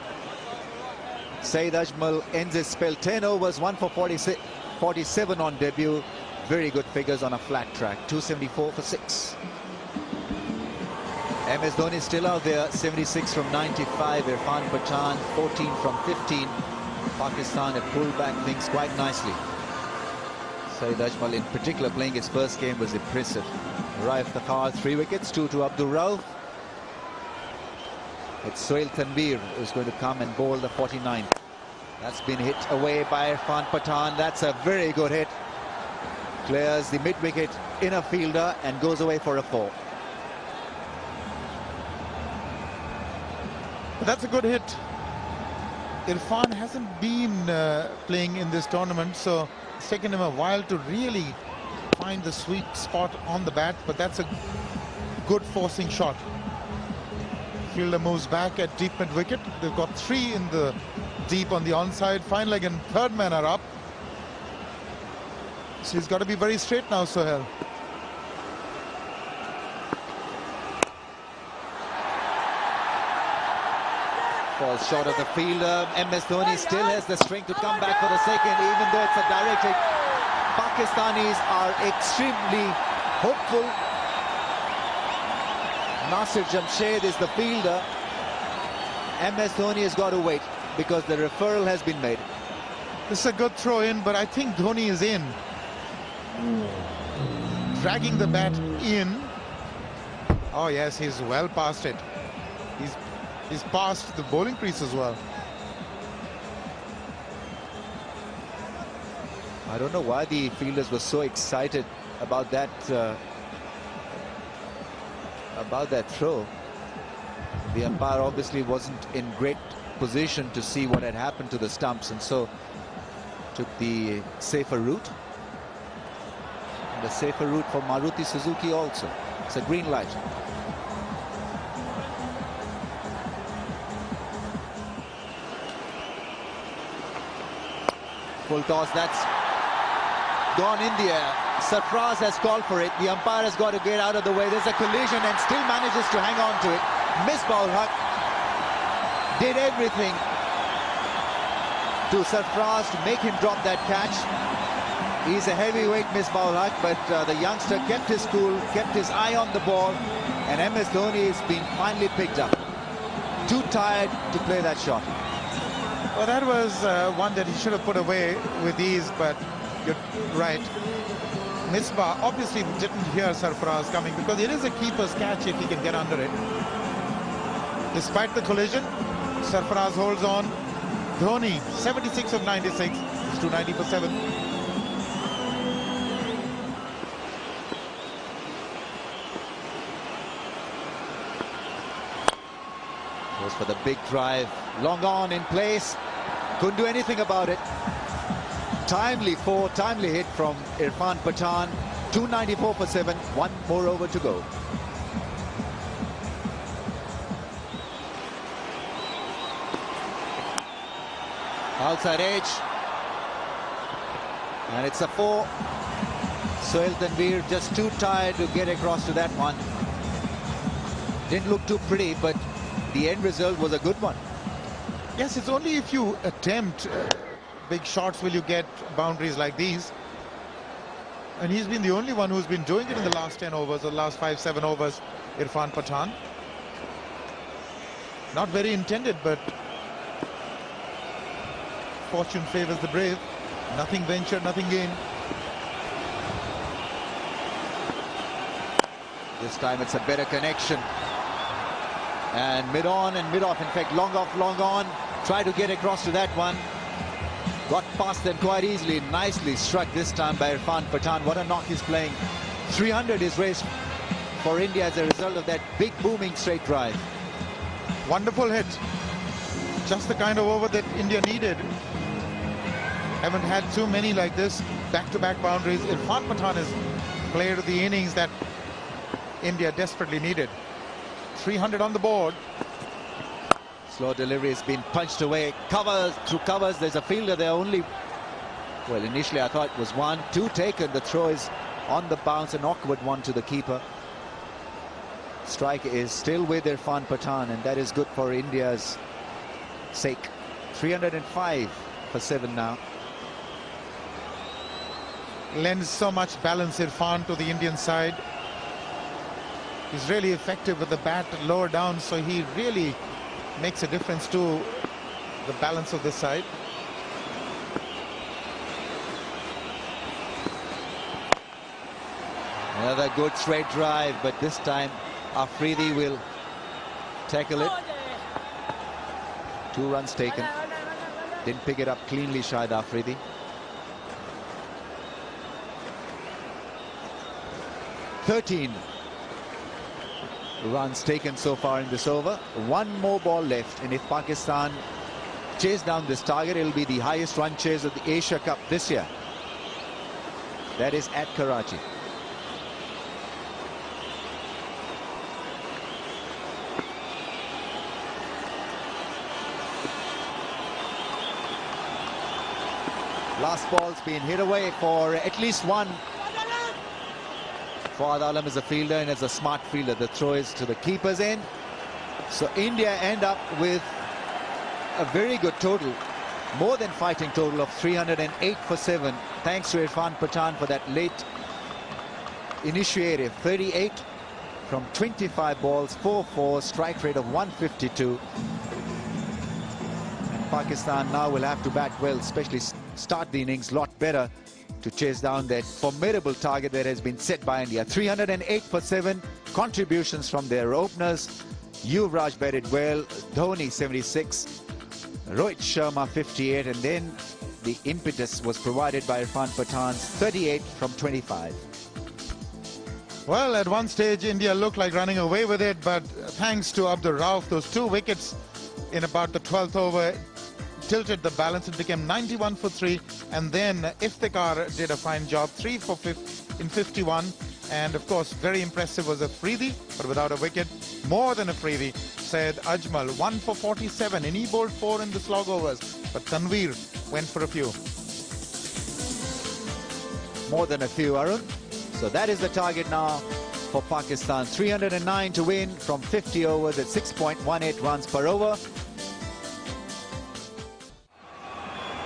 Saeed Ajmal ends his spell. 10 overs, 1 for 47 on debut. Very good figures on a flat track. 274 for 6. MS Dhoni still out there. 76 from 95. Irfan Pathan 14 from 15. Pakistan have pulled back things quite nicely. Saeed Ajmal in particular playing his first game was impressive. Raif Thakkar 3 wickets, 2 to Abdul Rauf. It's Sohail Tanveer who's going to come and bowl the 49. That's been hit away by Irfan Pathan. That's a very good hit. Clears the mid-wicket inner fielder and goes away for a 4. That's a good hit. Irfan hasn't been playing in this tournament, so it's taken him a while to really find the sweet spot on the bat, but that's a good forcing shot. Fielder moves back at deep mid-wicket. They've got 3 in the deep on the onside. Fine leg and third man are up. So he's got to be very straight now, Sohail. Falls short of the fielder. MS Dhoni still has the strength to come back for the second, even though it's a direct hit. Pakistanis are extremely hopeful. Nasir Jamshed is the fielder. MS Dhoni has got to wait because the referral has been made. This is a good throw in, but I think Dhoni is in. Dragging the bat in. Oh yes, he's well past it. He's past the bowling crease as well. I don't know why the fielders were so excited about that throw. The umpire obviously wasn't in great position to see what had happened to the stumps, and so took the safer route. And the safer route for Maruti Suzuki also. It's a green light. Full toss, that's gone in the air. Sarfraz has called for it. The umpire has got to get out of the way. There's a collision and still manages to hang on to it. Misbah ul Haq did everything to Sarfraz to make him drop that catch. He's a heavyweight, Misbah ul Haq, but the youngster kept his cool, kept his eye on the ball, and MS Dhoni has been finally picked up. Too tired to play that shot. Well, that was one that he should have put away with ease, but you're right. Misbah obviously didn't hear Sarfraz coming because it is a keeper's catch if he can get under it. Despite the collision, Sarfraz holds on. Dhoni, 76 of 96, is 290 for 7. Goes for the big drive, long on in place, couldn't do anything about it. Timely hit from Irfan Pathan, 294 for 7, 1 more over to go. Outside edge, and it's a 4. Sohail Tanveer just too tired to get across to that one. Didn't look too pretty, but the end result was a good one. Yes, it's only if you attempt big shots will you get boundaries like these. And he's been the only one who's been doing it in the last 10 overs, or the last 5-7 overs, Irfan Pathan. Not very intended, but fortune favors the brave. Nothing ventured, nothing gained. This time it's a better connection. And mid-on and mid-off, in fact, long off, long on. Try to get across to that one. Got past them quite easily. Nicely struck this time by Irfan Pathan. What a knock he's playing. 300 is raised for India as a result of that big booming straight drive. Wonderful hit. just the kind of over that India needed. Haven't had too many like this, back-to-back boundaries. Irfan Pathan is player of the innings that India desperately needed. 300 on the board. Slow delivery has been punched away. Covers, through covers, there's a fielder there only. Well, initially I thought it was 1, 2 taken. The throw is on the bounce, an awkward one to the keeper. Strike is still with Irfan Pathan, and that is good for India's sake. 305 for 7 now. Lends so much balance, Irfan, to the Indian side. He's really effective with the bat lower down, so he really makes a difference to the balance of this side. Another good straight drive, but this time Afridi will tackle it. 2 runs taken. Didn't pick it up cleanly, Shahid Afridi. Thirteen runs taken so far in this over. 1 more ball left, and if Pakistan chase down this target, it'll be the highest run chase of the Asia Cup this year. That is at Karachi. Last ball's been hit away for at least 1. Fawad Alam is a fielder and is a smart fielder. The throw is to the keeper's end. So India end up with a very good total, more than fighting total of 308 for 7. Thanks to Irfan Pathan for that late initiative. 38 from 25 balls, 4-4, strike rate of 152. And Pakistan now will have to bat well, especially start the innings a lot better to chase down that formidable target that has been set by India. 308 for 7 contributions from their openers. Yuvraj batted well, Dhoni 76, Rohit Sharma 58, and then the impetus was provided by Irfan Pathan's 38 from 25. Well, at one stage India looked like running away with it, but thanks to Abdur Rauf, those 2 wickets in about the 12th over tilted the balance. It became 91 for 3, and then Iftikhar did a fine job, 3 for 51, and of course very impressive was Afridi, but without a wicket. More than Afridi, Syed Ajmal, 1 for 47, and he bowled 4 in the slog overs, but Tanveer went for a few. More than a few, Arun. So that is the target now for Pakistan. 309 to win from 50 overs at 6.18 runs per over.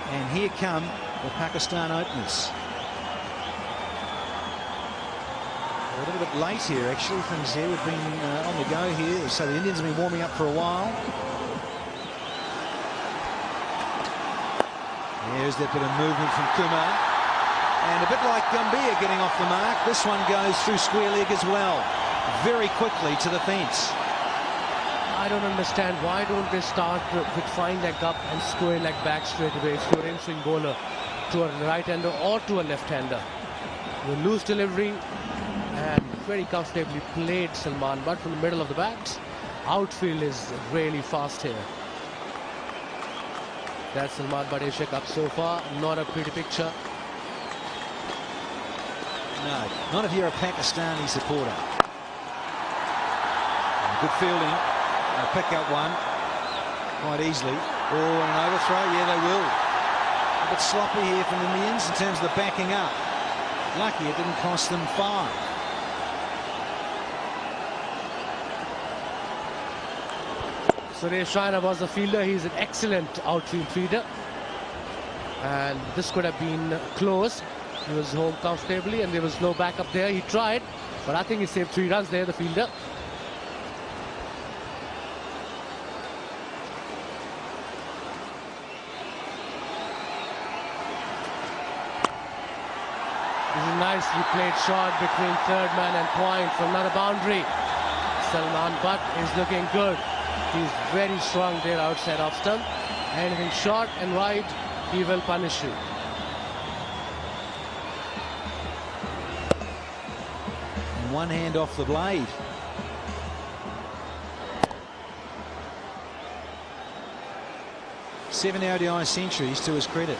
And here come the Pakistan openers. A little bit late here, actually. Things here have been on the go here. So the Indians have been warming up for a while. There's that bit of movement from Kumar. And a bit like Gambhir getting off the mark, this one goes through square leg as well. Very quickly to the fence. I don't understand why don't they start with fine leg up and square leg back straight away if you're in swing bowler to a right-hander or to a left-hander. You lose delivery, and very comfortably played Salman, but from the middle of the bat. Outfield is really fast here. That's Salman Butt Asia Cup so far. Not a pretty picture. No, not if you're a Pakistani supporter. Good fielding. They'll pick up one quite easily. Oh, and an overthrow. Yeah, they will. A bit sloppy here from the Indians in terms of the backing up. Lucky it didn't cost them 5. Suresh Raina was the fielder. He's an excellent outfield fielder. And this could have been close. He was home comfortably and there was no backup there. He tried, but I think he saved 3 runs there, the fielder. This is a nicely played shot between third man and point for another boundary. Salman Butt is looking good. He's very strong there outside off stump. Anything short and wide, he will punish you. And one hand off the blade. 7 ODI centuries to his credit.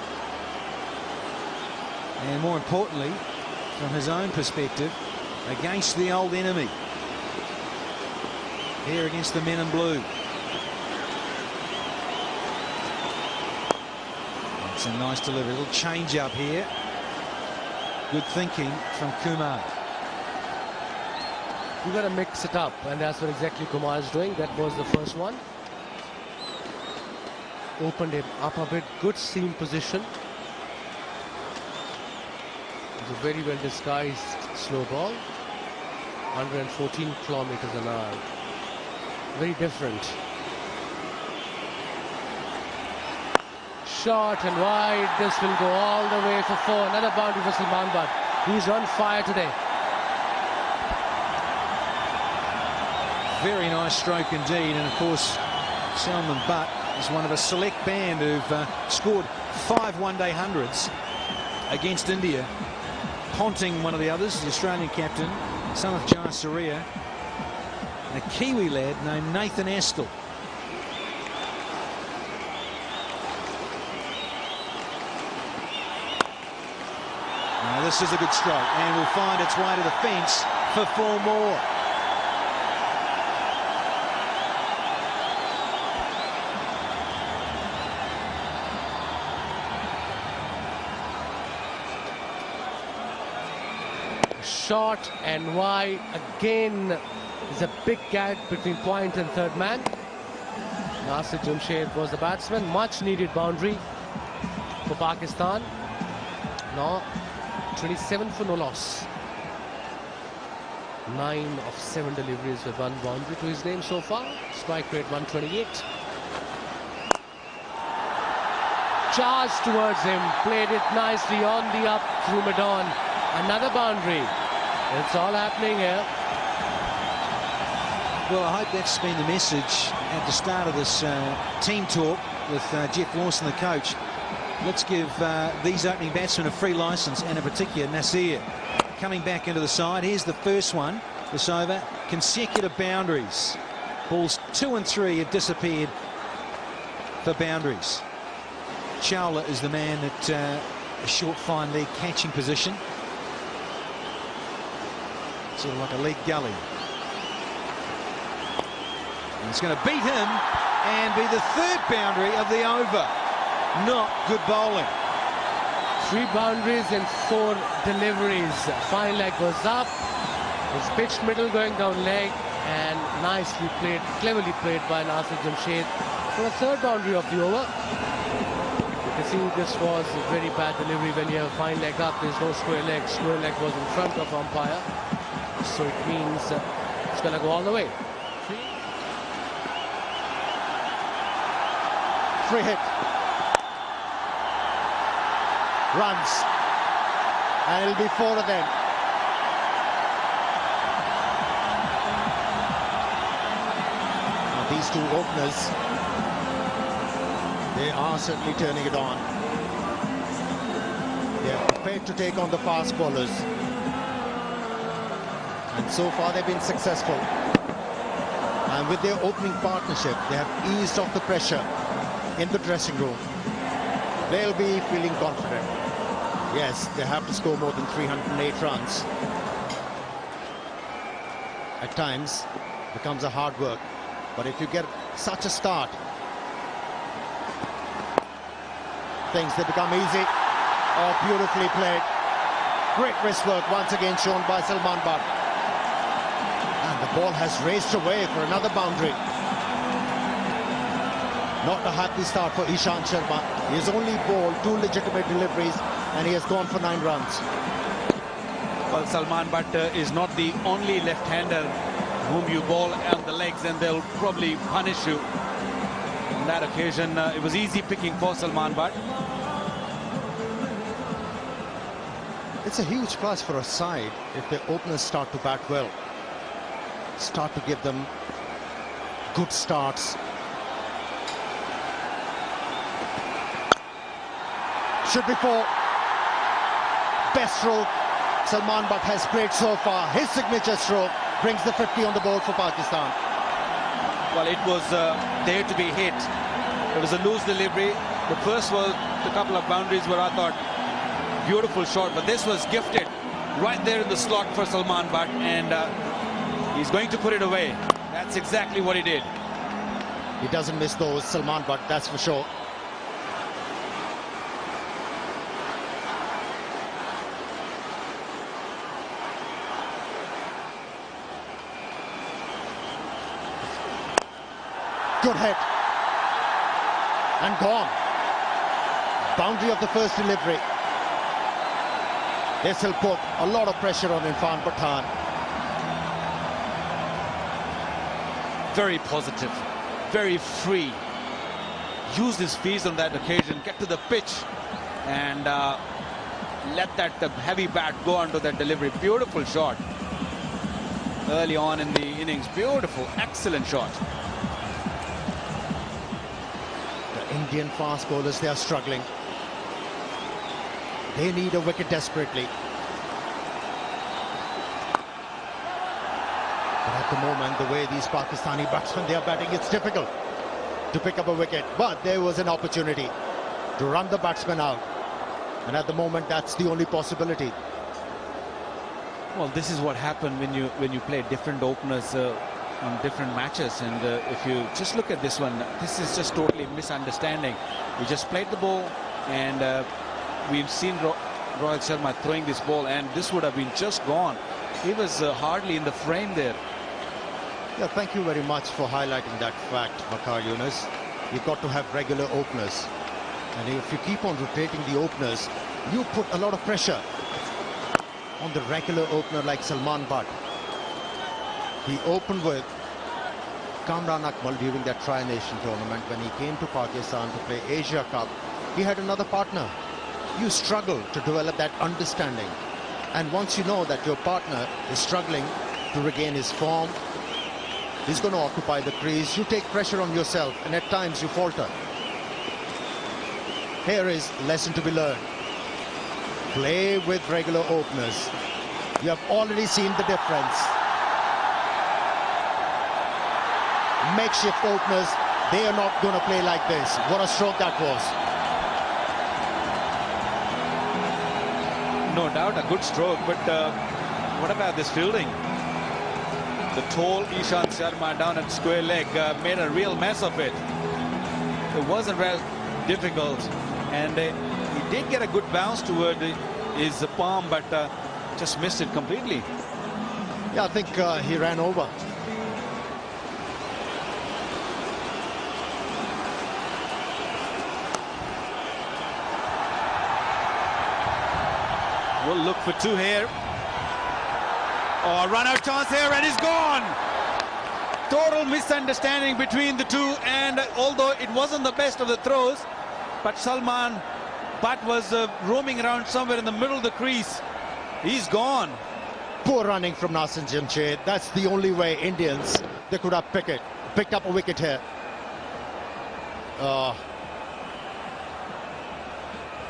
And more importantly, from his own perspective, against the old enemy. Here against the men in blue. It's a nice delivery. A little change up here. Good thinking from Kumar. You got to mix it up, and that's what exactly Kumar is doing. That was the first one. Opened it up a bit. Good seam position. It's a very well disguised slow ball. 114 kilometers an hour. Very different. Short and wide. This will go all the way for 4. Another boundary for Salman Butt. He's on fire today. Very nice stroke indeed. And of course, Salman Butt is one of a select band who've scored 5 one-day hundreds against India. Ponting, one of the others, the Australian captain, son of Jaya Surya, and a Kiwi lad named Nathan Astle. Now this is a good stroke, and will find its way to the fence for 4 more. Short and wide. Again, there's a big gap between point and third man. Nasir Jamshed was the batsman. Much needed boundary for Pakistan. Now 27 for no loss. 9 of 7 deliveries with 1 boundary to his name so far. Strike rate 128. Charged towards him. Played it nicely on the up through Madon. Another boundary. It's all happening here. Well, I hope that's been the message at the start of this team talk with Jeff Lawson, the coach. Let's give these opening batsmen a free licence, and in particular Nasir coming back into the side. Here's the first one this over. Consecutive boundaries. Balls 2 and 3 have disappeared for boundaries. Chawla is the man at a short fine leg catching position. Sort of like a leg gully. And it's going to beat him and be the 3rd boundary of the over. Not good bowling. 3 boundaries and 4 deliveries. Fine leg goes up. It's pitched middle going down leg, and nicely played, cleverly played by Nasir Jamshed for a 3rd boundary of the over. You can see this was a very bad delivery. When you have a fine leg up, there's no square leg. Square leg was in front of umpire. So it means it's going to go all the way. Free hit. Runs. And it'll be 4 of them. Now these 2 openers, they are certainly turning it on. They're prepared to take on the fast bowlers. And so far they've been successful. And with their opening partnership, they have eased off the pressure in the dressing room. They'll be feeling confident. Yes, they have to score more than 308 runs. At times, it becomes a hard work. But if you get such a start, things they become easy. Oh, beautifully played. Great wrist work once again shown by Salman Butt. And the ball has raced away for another boundary. Not a happy start for Ishant Sharma. He has only bowled 2 legitimate deliveries and he has gone for 9 runs. Well, Salman Butt is not the only left-hander whom you bowl on the legs, and they'll probably punish you. On that occasion, it was easy picking for Salman Butt. It's a huge plus for a side if their openers start to bat well. Start to give them good starts. Should be 4. Best stroke Salman Butt has played so far. His signature stroke brings the 50 on the board for Pakistan. Well, it was there to be hit. It was a loose delivery. The first was a couple of boundaries where I thought, beautiful shot, but this was gifted right there in the slot for Salman Butt, and he's going to put it away. That's exactly what he did. He doesn't miss those, Salman Butt, that's for sure. Good hit. And gone. Boundary of the first delivery. This will put a lot of pressure on Irfan Pathan. Very positive, very free. Used his feet on that occasion, get to the pitch and let that heavy bat go onto that delivery. Beautiful shot. Early on in the innings, beautiful, excellent shot. The Indian fast bowlers, they are struggling. They need a wicket desperately. But at the moment, the way these Pakistani batsmen, they are batting, it's difficult to pick up a wicket. But there was an opportunity to run the batsman out. And at the moment, that's the only possibility. Well, this is what happened when you play different openers on different matches. And if you just look at this one, this is just totally misunderstanding. We just played the ball, and we've seen Rohit Sharma throwing this ball, and this would have been just gone. He was hardly in the frame there. Yeah, thank you very much for highlighting that fact, Waqar Younis. You've got to have regular openers. And if you keep on rotating the openers, you put a lot of pressure on the regular opener like Salman Butt. He opened with Kamran Akmal during that Tri-Nation tournament. When he came to Pakistan to play Asia Cup, he had another partner. You struggle to develop that understanding. And once you know that your partner is struggling to regain his form, he's going to occupy the crease, you take pressure on yourself, and at times you falter. Here is a lesson to be learned. Play with regular openers. You have already seen the difference. Makeshift openers, they are not going to play like this. What a stroke that was. No doubt, a good stroke, but what about this fielding? The tall Ishant Sharma down at square leg made a real mess of it. It wasn't very difficult, and he did get a good bounce toward his palm, but just missed it completely. Yeah, I think he ran over. We'll look for two here. Oh, run out chance here, and he's gone. Total misunderstanding between the two, and although it wasn't the best of the throws, but Salman Butt was roaming around somewhere in the middle of the crease. He's gone. Poor running from Nasir Jamshed. That's the only way Indians, they could have picked up a wicket here.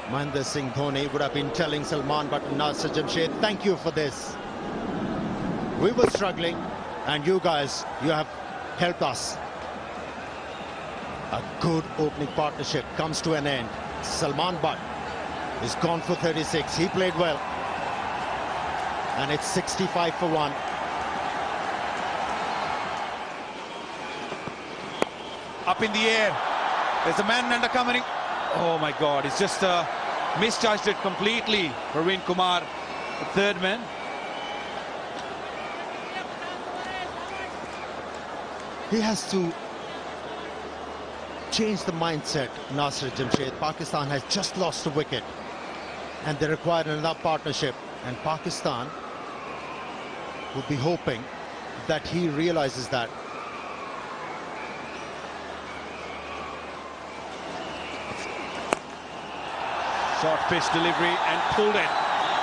Mahendra Singh Dhoni would have been telling Salman Butt and Nasir Jamshed, thank you for this. We were struggling, and you guys, you have helped us. A good opening partnership comes to an end. Salman Butt is gone for 36. He played well. And it's 65 for 1. Up in the air. There's a man under coming. Oh my God, he's just misjudged it completely. Praveen Kumar, the third man. He has to change the mindset, Nasir Jamshed. Pakistan has just lost a wicket, and they require another partnership. And Pakistan would be hoping that he realizes that. Short pitch delivery and pulled it.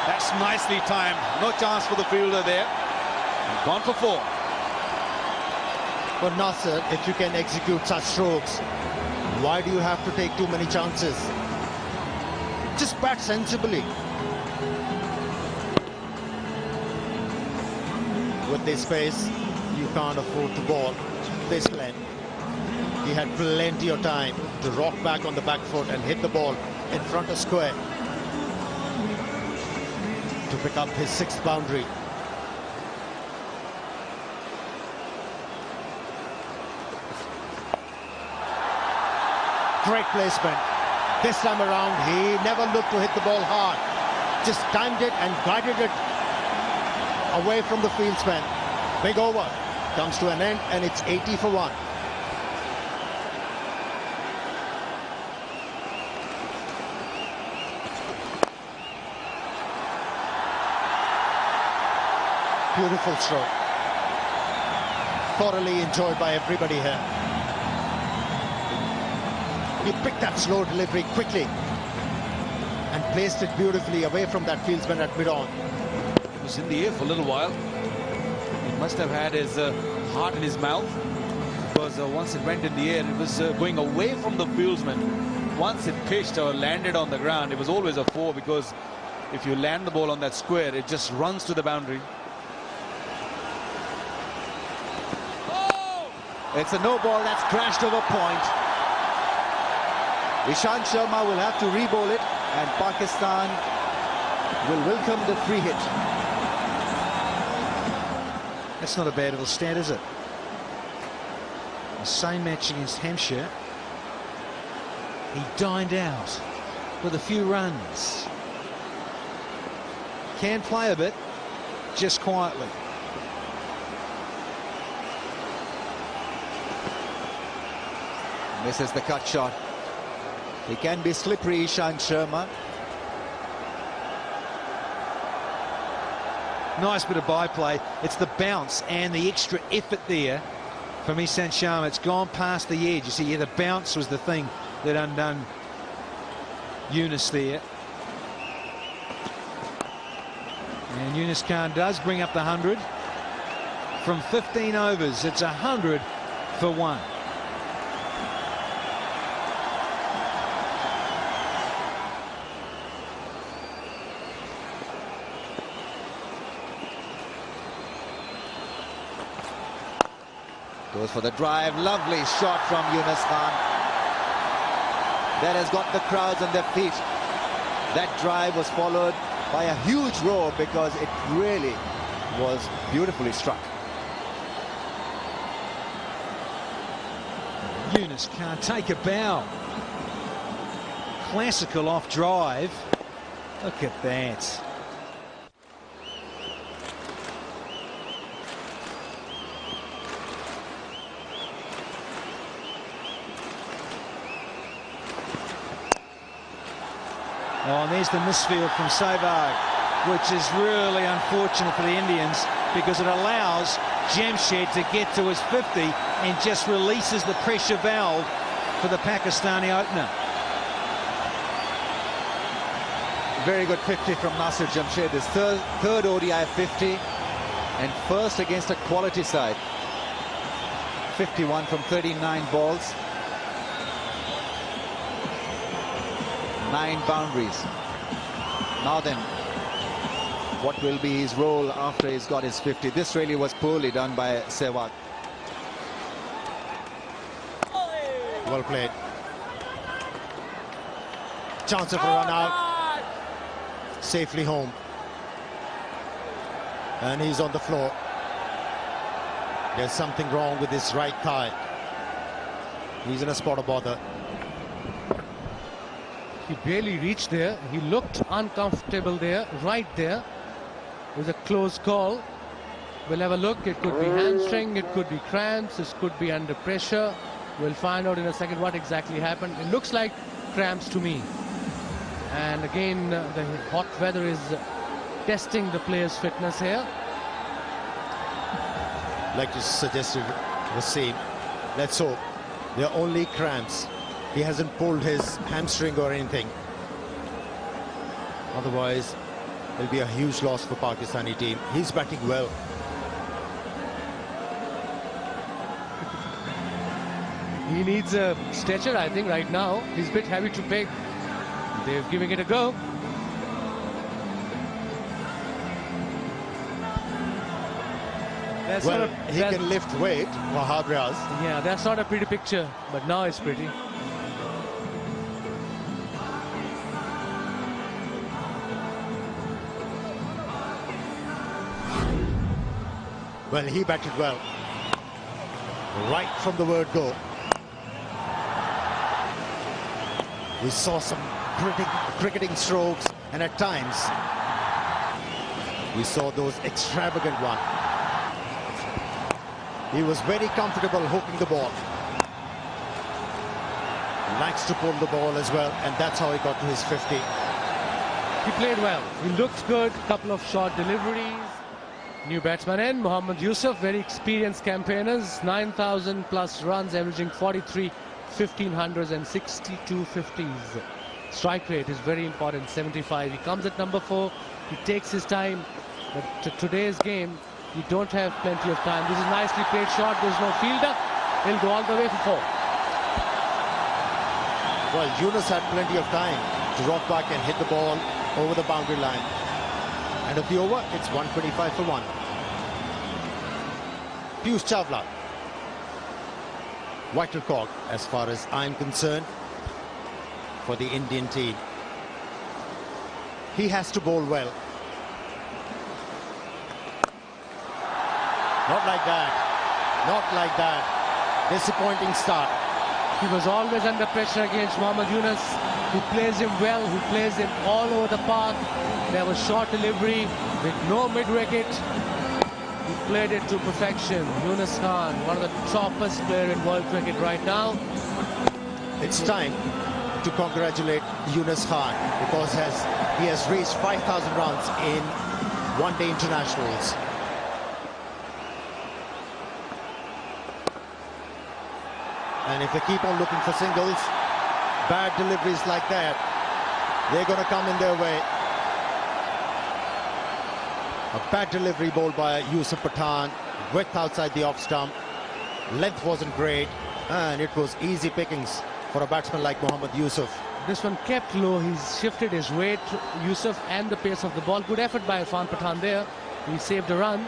That's nicely timed. No chance for the fielder there. And gone for 4. But Nasir, if you can execute such strokes, why do you have to take too many chances? Just bat sensibly. With this pace, you can't afford to bowl this length. He had plenty of time to rock back on the back foot and hit the ball in front of square to pick up his 6th boundary. Great placement. This time around, he never looked to hit the ball hard. Just timed it and guided it away from the fieldsman. Big over. Comes to an end, and it's 80 for 1. Beautiful stroke. Thoroughly enjoyed by everybody here. He picked that slow delivery quickly and placed it beautifully away from that fieldsman at mid-on. It was in the air for a little while. He must have had his heart in his mouth, because once it went in the air, it was going away from the fieldsman. Once it pitched or landed on the ground, it was always a 4, because if you land the ball on that square, it just runs to the boundary. It's a no ball that's crashed over point. Ishant Sharma will have to re-bowl it, and Pakistan will welcome the free hit. That's not a bad little stat, is it? The same match against Hampshire. He dined out with a few runs. Can play a bit, just quietly. Misses the cut shot. He can be slippery, Ishant Sharma. Nice bit of byplay. It's the bounce and the extra effort there from Ishant Sharma. It's gone past the edge. You see, yeah, the bounce was the thing that undone Yunus there. And Yunus Khan does bring up the 100. From 15 overs, it's 100 for 1. Goes for the drive. Lovely shot from Yunus Khan. That has got the crowds on their feet. That drive was followed by a huge roar, because it really was beautifully struck. Yunus can't take a bow. Classical off drive. Look at that. Oh, and there's the misfield from Sehwag, which is really unfortunate for the Indians, because it allows Jamshed to get to his 50 and just releases the pressure valve for the Pakistani opener. Very good 50 from Nasir Jamshed. His third ODI 50, and first against a quality side. 51 from 39 balls. 9 boundaries. Now then, what will be his role after he's got his 50? This really was poorly done by Sehwag. Well played. Chance of a run out. Safely home. And he's on the floor. There's something wrong with his right thigh. He's in a spot of bother. He barely reached there. He looked uncomfortable there, right there. It was a close call. We'll have a look. It could be hamstring, it could be cramps, it could be under pressure. We'll find out in a second what exactly happened. It looks like cramps to me. And again, the hot weather is testing the player's fitness here. Like you suggested, Wasim, let's hope they're only cramps. He hasn't pulled his hamstring or anything. Otherwise, it'll be a huge loss for Pakistani team. He's batting well. He needs a stretcher, I think, right now. He's a bit heavy to pick. They're giving it a go. That's Well, not a, he can lift weight for Habrias. yeah, that's not a pretty picture, but now it's pretty. Well, he batted well. Right from the word go. We saw some cricketing strokes, and at times we saw those extravagant ones. He was very comfortable hooking the ball. Likes to pull the ball as well, and that's how he got to his 50. He played well. He looked good. Couple of short deliveries. New batsman in, Mohammad Yusuf, very experienced campaigners. 9,000 plus runs, averaging 43 1500s and 62 50s. Strike rate is very important, 75. He comes at number 4. He takes his time. But today's game, you don't have plenty of time. This is nicely played shot. There's no fielder. He'll go all the way for 4. Well, Yunus had plenty of time to rock back and hit the ball over the boundary line. End of the over, it's 125 for 1. Piyush Chawla. Vital cog, as far as I'm concerned, for the Indian team. He has to bowl well. Not like that. Not like that. Disappointing start. He was always under pressure against Mohammad Yunus, who plays him well, who plays him all over the park. There was short delivery with no mid-wicket. He played it to perfection. Yunus Khan, one of the toppest players in world cricket right now. It's time to congratulate Yunus Khan because he has reached 5,000 runs in one-day internationals. And if they keep on looking for singles, bad deliveries like that, they're going to come in their way. A bad delivery bowled by Yusuf Pathan, width outside the off stump. Length wasn't great, and it was easy pickings for a batsman like Mohammad Yusuf. This one kept low. He's shifted his weight, Yusuf, and the pace of the ball. Good effort by Irfan Pathan there. He saved a run.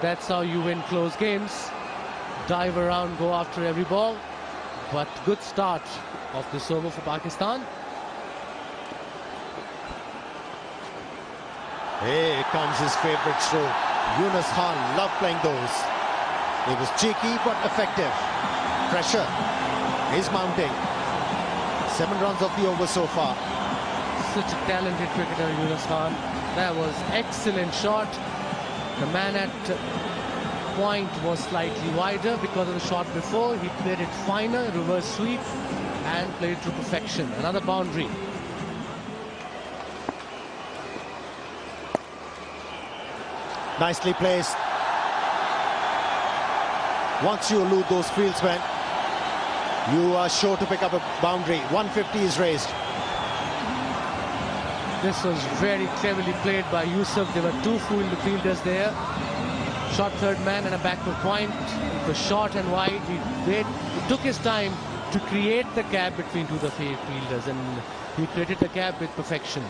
That's how you win close games. Dive around, go after every ball. But good start of this over for Pakistan. Here comes his favorite stroke. Yunus Khan loved playing those. It was cheeky but effective. Pressure is mounting. 7 runs off the over so far. Such a talented cricketer, Yunus Khan. That was excellent shot. The man at point was slightly wider because of the shot before. He played it finer, reverse sweep, and played it to perfection. Another boundary. Nicely placed. Once you elude those fieldsmen, you are sure to pick up a boundary. 150 is raised. This was very cleverly played by Yusuf. There were 2 fielders there. Short third man and a backward point. It was short and wide. He took his time to create the gap between 2 of the fielders, and he created the gap with perfection.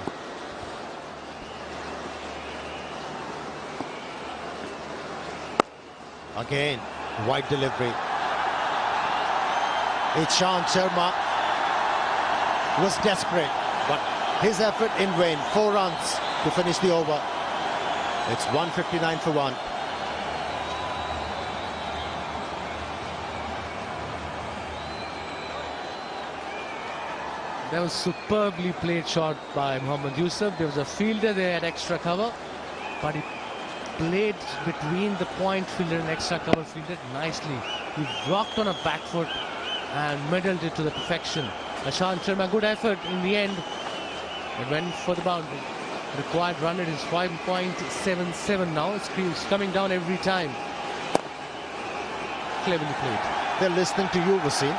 Again, wide delivery. Ishant Sharma was desperate, but his effort in vain. 4 runs to finish the over. It's 159 for 1. That was superbly played shot by Mohammad Yusuf. There was a fielder there at extra cover, but he played between the point fielder and extra cover fielder nicely. He rocked on a back foot and middled it to the perfection. Ishant Sharma, good effort in the end. It went for the boundary. Required run rate is 5.77 now. It's coming down every time. Cleverly played. They're listening to you, Wasim.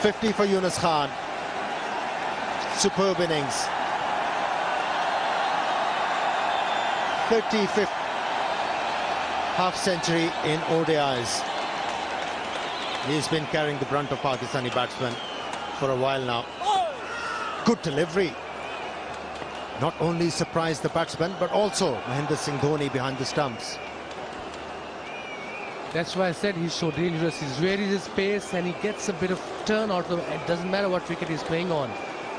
50 for Yunus Khan. Superb innings. 35th half century in ODIs. He's been carrying the brunt of Pakistani batsmen for a while now. Good delivery. Not only surprised the batsman, but also Mahendra Singh Dhoni behind the stumps. That's why I said he's so dangerous. He's varies his pace and he gets a bit of turn out of it. It doesn't matter what wicket he's playing on.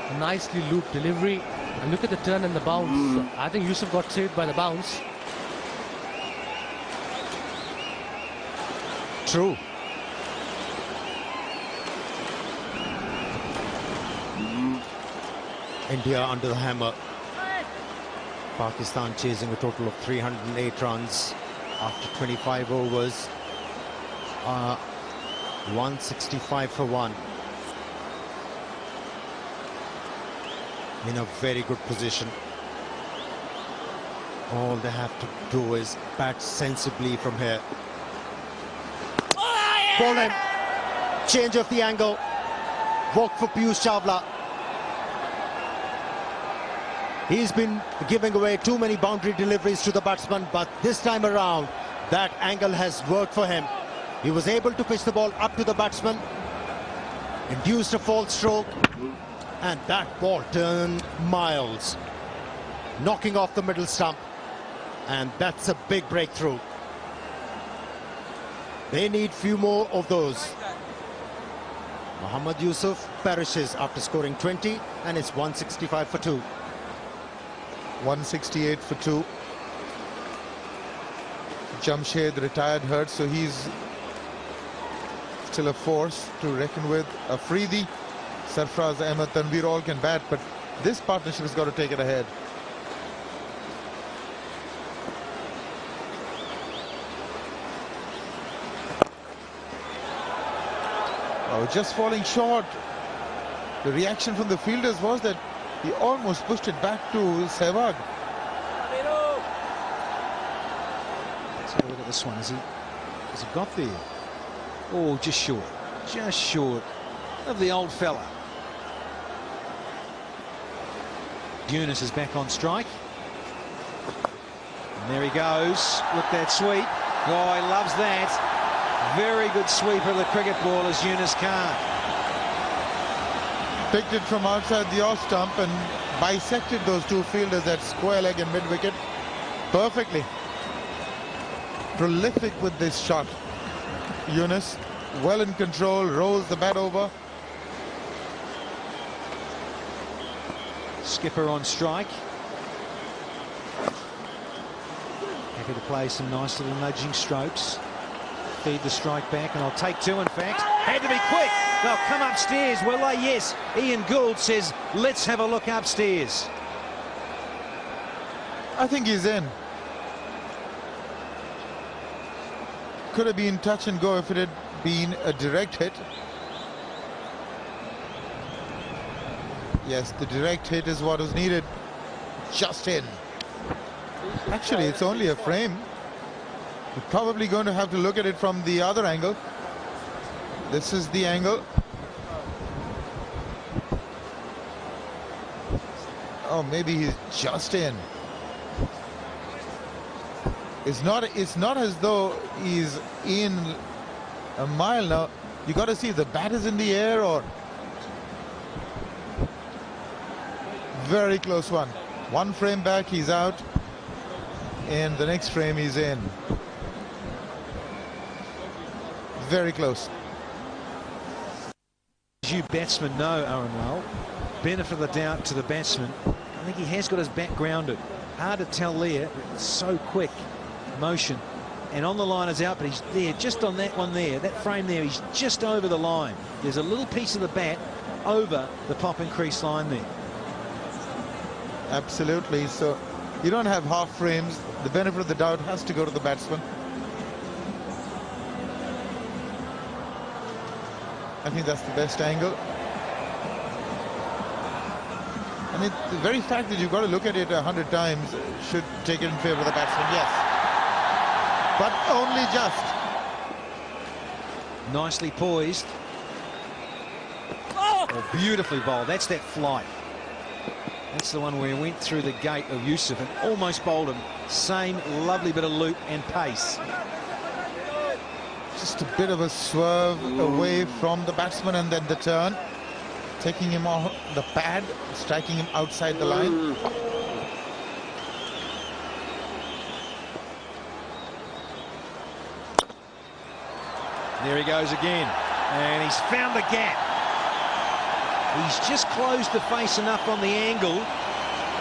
A nicely looped delivery. And look at the turn and the bounce. I think Yusuf got saved by the bounce. True. India under the hammer. Pakistan chasing a total of 308 runs after 25 overs. 165 for 1. In a very good position. All they have to do is bat sensibly from here. Ball him. Change of the angle. Walk for Piyush Chawla. He's been giving away too many boundary deliveries to the batsman, but this time around, that angle has worked for him. He was able to pitch the ball up to the batsman, induced a false stroke, and that ball turned miles, knocking off the middle stump, and that's a big breakthrough. They need few more of those. Mohammad Yusuf perishes after scoring 20, and it's 165 for 2. 168 for 2. Jamshed retired hurt, so he's still a force to reckon with. Afridi, Sarfraz Ahmed, Tanveer all can bat, but this partnership has got to take it ahead. Oh, just falling short. The reaction from the fielders was that he almost pushed it back to Sehwag. Let's have a look at this one. Has he got there? Oh, just short of the old fella. Yunus is back on strike. And there he goes with that sweep. Oh, he loves that. Very good sweep of the cricket ball as Yunus Khan. Picked it from outside the off stump and bisected those two fielders at square leg and mid wicket perfectly. Prolific with this shot. Yunus well in control, rolls the bat over. Skipper on strike. Happy to play some nice little nudging strokes. Feed the strike back, and I'll take 2 in fact. Had to be quick. They'll come upstairs, will they? Yes. Ian Gould says, let's have a look upstairs. I think he's in. Could have been touch and go if it had been a direct hit. Yes, the direct hit is what was needed. Just in. Actually, it's only a frame. We're probably going to have to look at it from the other angle. This is the angle. Oh, maybe he's just in. It's not as though he's in a mile now. You got to see if the bat is in the air or... Very close one. One frame back, he's out. And the next frame, he's in. Very close. As you batsmen know, Aaron Lowell, benefit of the doubt to the batsman. I think he has got his bat grounded. Hard to tell there. It's so quick motion. And on the line is out, but he's there, just on that one there, that frame there, he's just over the line. There's a little piece of the bat over the pop and crease line there. Absolutely. So you don't have half frames. The benefit of the doubt has to go to the batsman. I think that's the best angle. I mean, the very fact that you've got to look at it 100 times should take it in favor of the batsman, yes. But only just. Nicely poised. Oh, beautifully bowled. That's that flight. That's the one where he went through the gate of Yusuf and almost bowled him. Same lovely bit of loop and pace. Just a bit of a swerve away from the batsman and then the turn. Taking him off the pad, striking him outside the line. There he goes again. And he's found the gap. He's just closed the face enough on the angle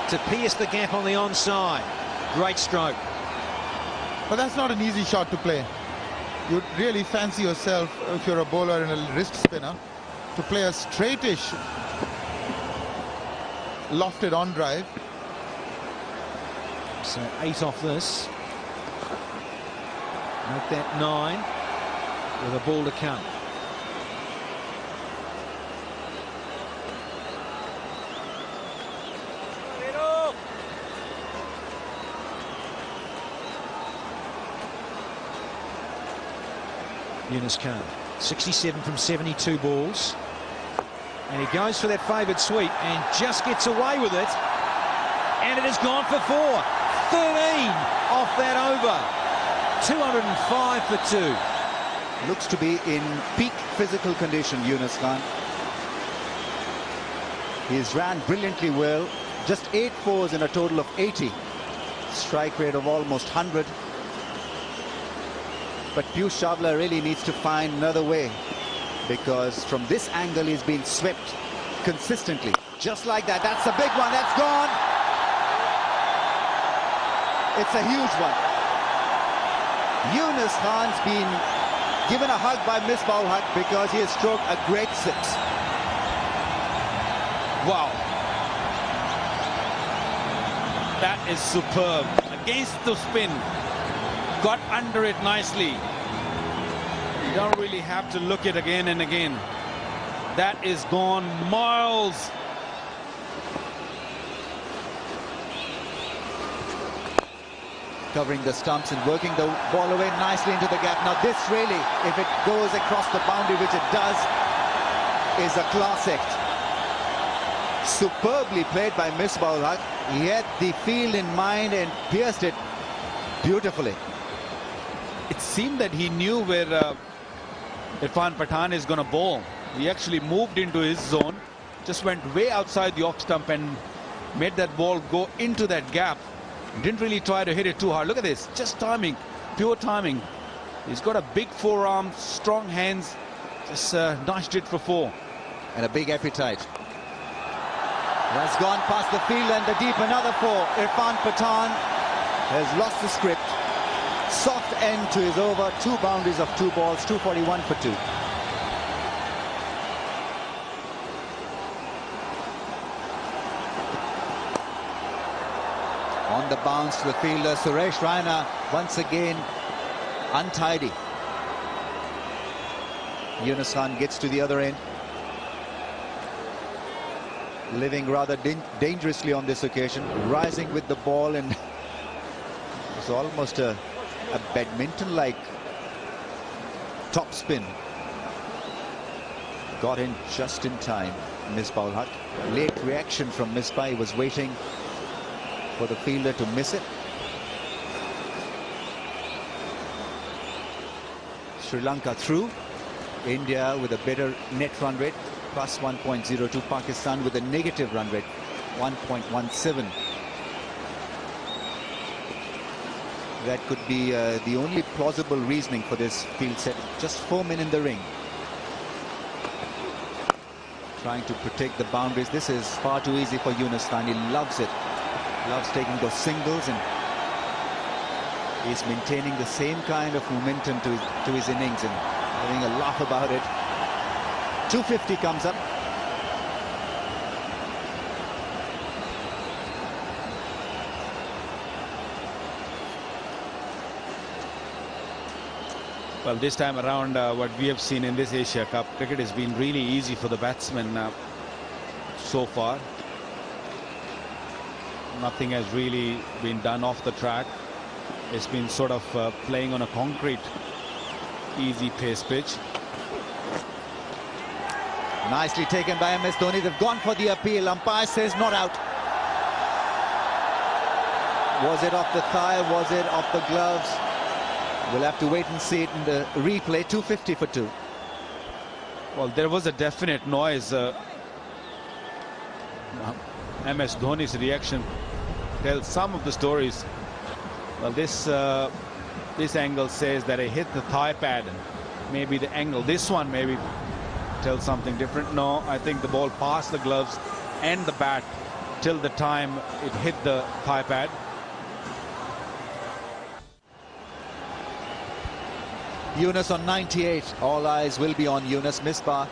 to pierce the gap on the onside. Great stroke. But that's not an easy shot to play. You'd really fancy yourself, if you're a bowler and a wrist spinner, to play a straightish lofted on drive. So 8 off this. Make that 9 with a ball to come. Yunus Khan, 67 from 72 balls. And he goes for that favoured sweep and just gets away with it. And it has gone for 4. 13 off that over. 205 for 2. Looks to be in peak physical condition, Yunus Khan. He's ran brilliantly well. Just 8 fours in a total of 80. Strike rate of almost 100. But Piyush Chawla really needs to find another way, because from this angle he's been swept consistently. Just like that. That's a big one. That's gone. It's a huge one. Yunus Khan's been given a hug by Misbah-ul-Haq because he has stroked a great 6. Wow. That is superb. Against the spin. Got under it nicely. You don't really have to look it again and again. That is gone miles. Covering the stumps and working the ball away nicely into the gap. Now this really, if it goes across the boundary, which it does, is a class act. Superbly played by Misbah-ul-Haq. He had the field in mind and pierced it beautifully. It seemed that he knew where Irfan Pathan is going to bowl. He actually moved into his zone, just went way outside the off stump and made that ball go into that gap. Didn't really try to hit it too hard. Look at this, just timing, pure timing. He's got a big forearm, strong hands, just notched it for 4. And a big appetite. That's gone past the field and the deep, another 4. Irfan Pathan has lost the script. Soft end to his over, 2 boundaries of 2 balls, 241 for 2. On the bounce to the fielder, Suresh Raina once again untidy. Yunus Khan gets to the other end. Living rather dangerously on this occasion, rising with the ball, and it's almost a badminton-like top spin. Got in just in time, Misbah-ul-Haq. Late reaction from Misbah. He was waiting for the fielder to miss it. Sri Lanka through. India with a better net run rate, plus 1.02. Pakistan with a negative run rate, 1.17. That could be the only plausible reasoning for this field set. Just 4 men in the ring. Trying to protect the boundaries. This is far too easy for Yunus Khan. He loves it. Loves taking those singles, and he's maintaining the same kind of momentum to his innings and having a laugh about it. 250 comes up. Well, this time around, what we have seen in this Asia Cup, cricket has been really easy for the batsmen so far. Nothing has really been done off the track. It's been sort of playing on a concrete, easy pace pitch. Nicely taken by MS Dhoni. They've gone for the appeal. Umpire says not out. Was it off the thigh? Was it off the gloves? We'll have to wait and see it in the replay. 250 for 2. Well, there was a definite noise. MS Dhoni's reaction tells some of the stories. Well, this angle says that he hit the thigh pad maybe the angle. This one maybe tells something different. No, I think the ball passed the gloves and the bat till the time it hit the thigh pad. Yunus on 98. All eyes will be on Yunus. Misbah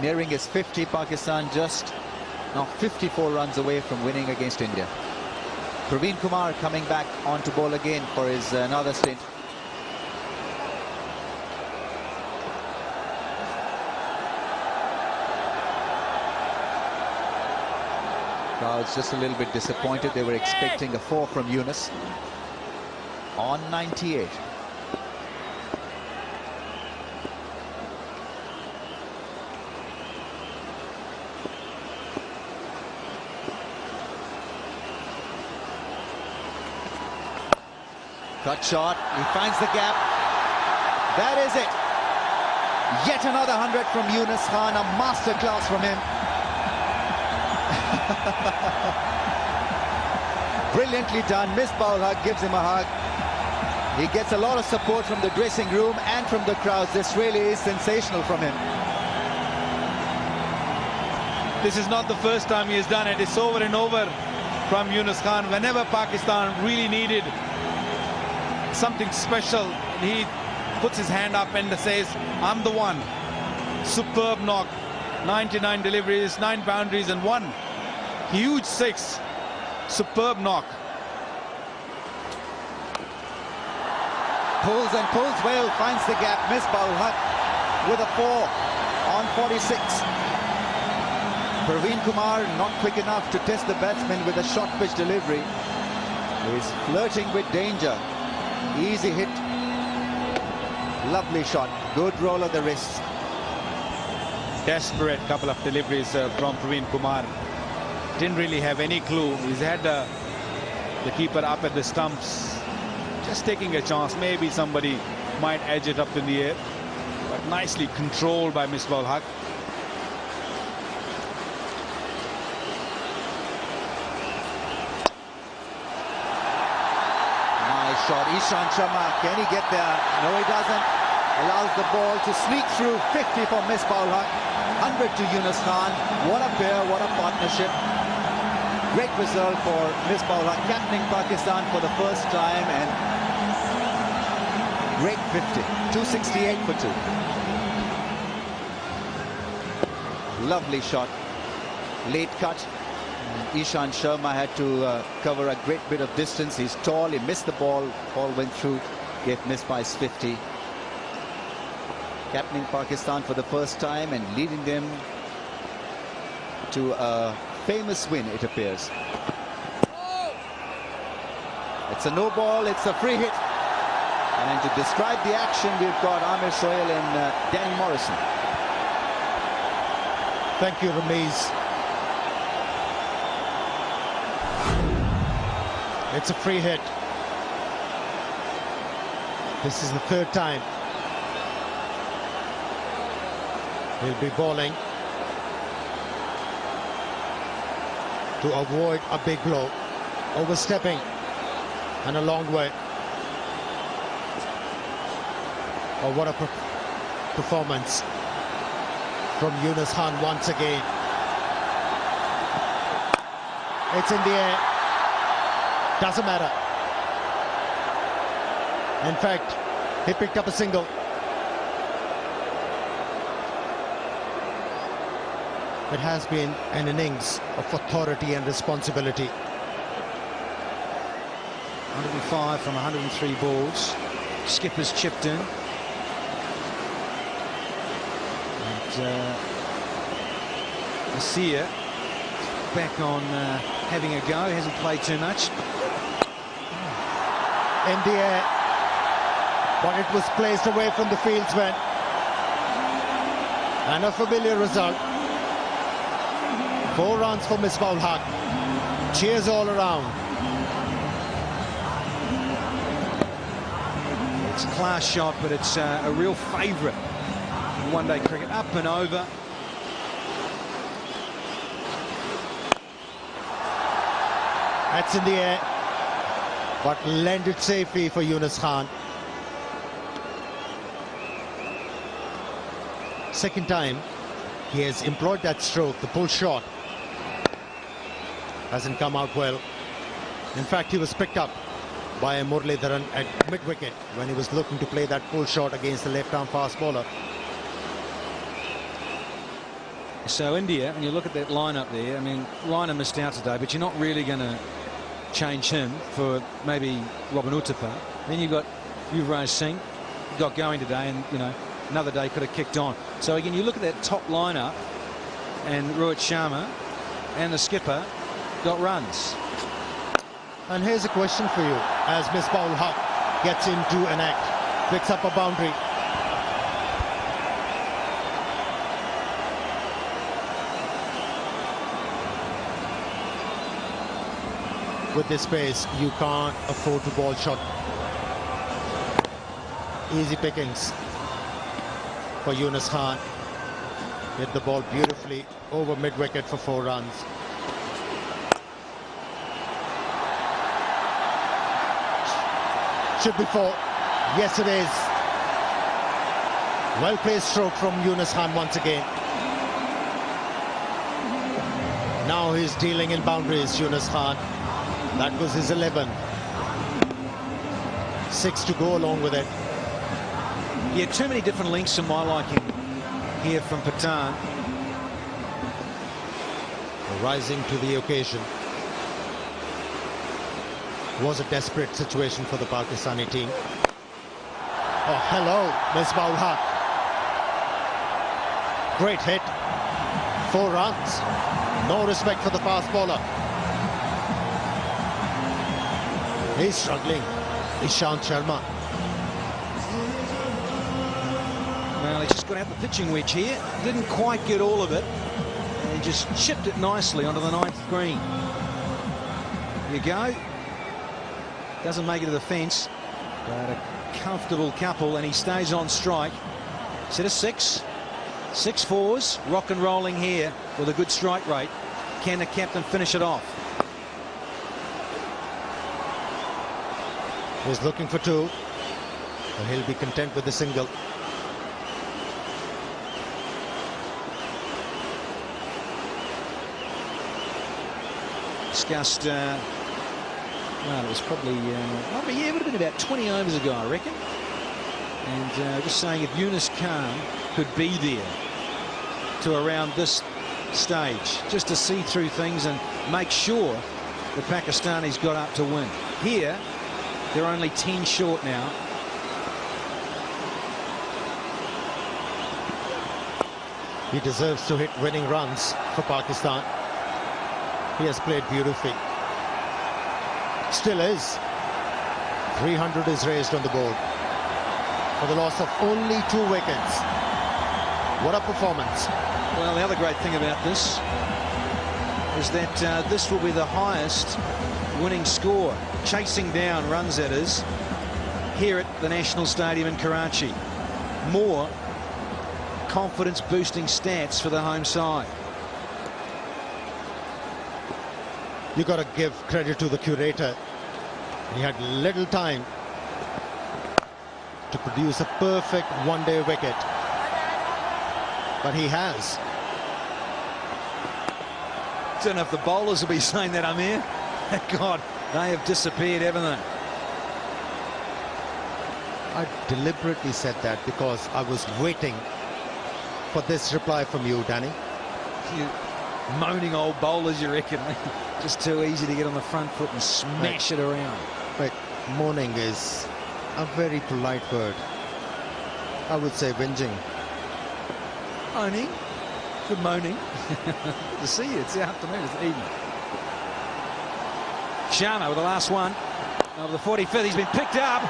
nearing his 50. Pakistan just now 54 runs away from winning against India. Praveen Kumar coming back onto ball again for his another stint. Crowd's just a little bit disappointed. They were expecting a 4 from Yunus on 98. Cut shot, he finds the gap. That is it. Yet another 100 from Yunus Khan, a masterclass from him. Brilliantly done. Misbah gives him a hug. He gets a lot of support from the dressing room and from the crowds. This really is sensational from him. This is not the first time he has done it. It's over and over from Yunus Khan. Whenever Pakistan really needed something special, he puts his hand up and says, I'm the one. Superb knock. 99 deliveries, 9 boundaries and 1 huge 6. Superb knock. Pulls and pulls well, finds the gap. Misbah with a 4 on 46. Praveen Kumar not quick enough to test the batsman with a short pitch delivery. He's flirting with danger. Easy hit. Lovely shot. Good roll of the wrist. Desperate couple of deliveries from Praveen Kumar. Didn't really have any clue. He's had the keeper up at the stumps, just taking a chance. Maybe somebody might edge it up in the air, but nicely controlled by Misbah Haq. Nice shot. Ishant Sharma, can he get there? No, he doesn't. Allows the ball to sneak through. 50 for Misbah Haq, 100 to Yunus Khan. What a pair, what a partnership. Great result for Misbah Haq, captaining Pakistan for the first time, and great 50. 268 for 2. Lovely shot. Late cut. Ishant Sharma had to cover a great bit of distance. He's tall, he missed the ball. Ball went through, gave Misbah his 50. Captaining Pakistan for the first time and leading them to a famous win, it appears. It's a no ball, it's a free hit. And to describe the action, we've got Amir Sohail and Danny Morrison. Thank you, Ramiz. It's a free hit. This is the 3rd time. He'll be bowling to avoid a big blow. Overstepping and a long way. Oh, what a performance from Yunus Khan once again. It's in the air. Doesn't matter. In fact, he picked up a single. It has been an innings of authority and responsibility. 105 from 103 balls. Skipper's chipped in. And Asia back on having a go. Hasn't played too much. In the air, but it was placed away from the fieldsman. And a familiar result. 4 runs for Misbah Haq. Cheers all around. It's a class shot, but it's a real favourite in one-day cricket. Up and over. That's in the air, but landed safely for Yunus Khan. second time he has employed that stroke. The pull shot hasn't come out well. In fact, he was picked up by Muralidharan at mid-wicket when he was looking to play that pull shot against the left-arm fast bowler. So India, and you look at that lineup there, I mean, Raina missed out today, but you're not really going to change him for maybe Robin Uthappa. Then you've got Yuvraj Singh, got going today, and, you know, another day could have kicked on. So again, you look at that top lineup, and Rohit Sharma and the skipper got runs. And here's a question for you as Misbah ul Haq gets into an act, picks up a boundary. With this pace, you can't afford to ball short. Easy pickings for Yunus Khan. Hit the ball beautifully over mid-wicket for 4 runs. Should be 4. Yes, it is. Well-placed stroke from Yunus Khan once again. Now he's dealing in boundaries, Yunus Khan. That was his 11. 6 to go along with it. Yeah, too many different links to my liking here from Pathan. Rising to the occasion. Was a desperate situation for the Pakistani team. Oh, hello, Misbah ul Haq. Great hit. 4 runs. No respect for the fast bowler. He's struggling. Ishant Sharma. Well, he just got out the pitching wedge here. Didn't quite get all of it. And he just chipped it nicely onto the 9th green. There you go. Doesn't make it to the fence. But a comfortable couple, and he stays on strike. Set of 6. 6 fours. Rock and rolling here with a good strike rate. Can the captain finish it off? He's looking for 2. And he'll be content with the single. Discussed, well, it was probably, yeah, it would have been about 20 overs ago, I reckon. And just saying, if Yunus Khan could be there to around this stage, just to see through things and make sure the Pakistanis got up to win. Here, they're only 10 short now. He deserves to hit winning runs for Pakistan. He has played beautifully. Still is. 300 is raised on the board for the loss of only 2 wickets. What a performance. Well, the other great thing about this is that this will be the highest winning score, chasing down runs, that is, here at the National Stadium in Karachi. More confidence boosting stats for the home side. You got to give credit to the curator. He had little time to produce a perfect one-day wicket, but he has. Don't know if the bowlers will be saying that, Amir. God, they have disappeared, haven't they? I deliberately said that because I was waiting for this reply from you, Danny. You moaning old bowlers, you reckon? Just too easy to get on the front foot and smash it around. But moaning is a very polite word. I would say whinging. Moaning? Good moaning. Good to see you. It's the afternoon, it's the evening. Sharma with the last one of the 45th. He's been picked up,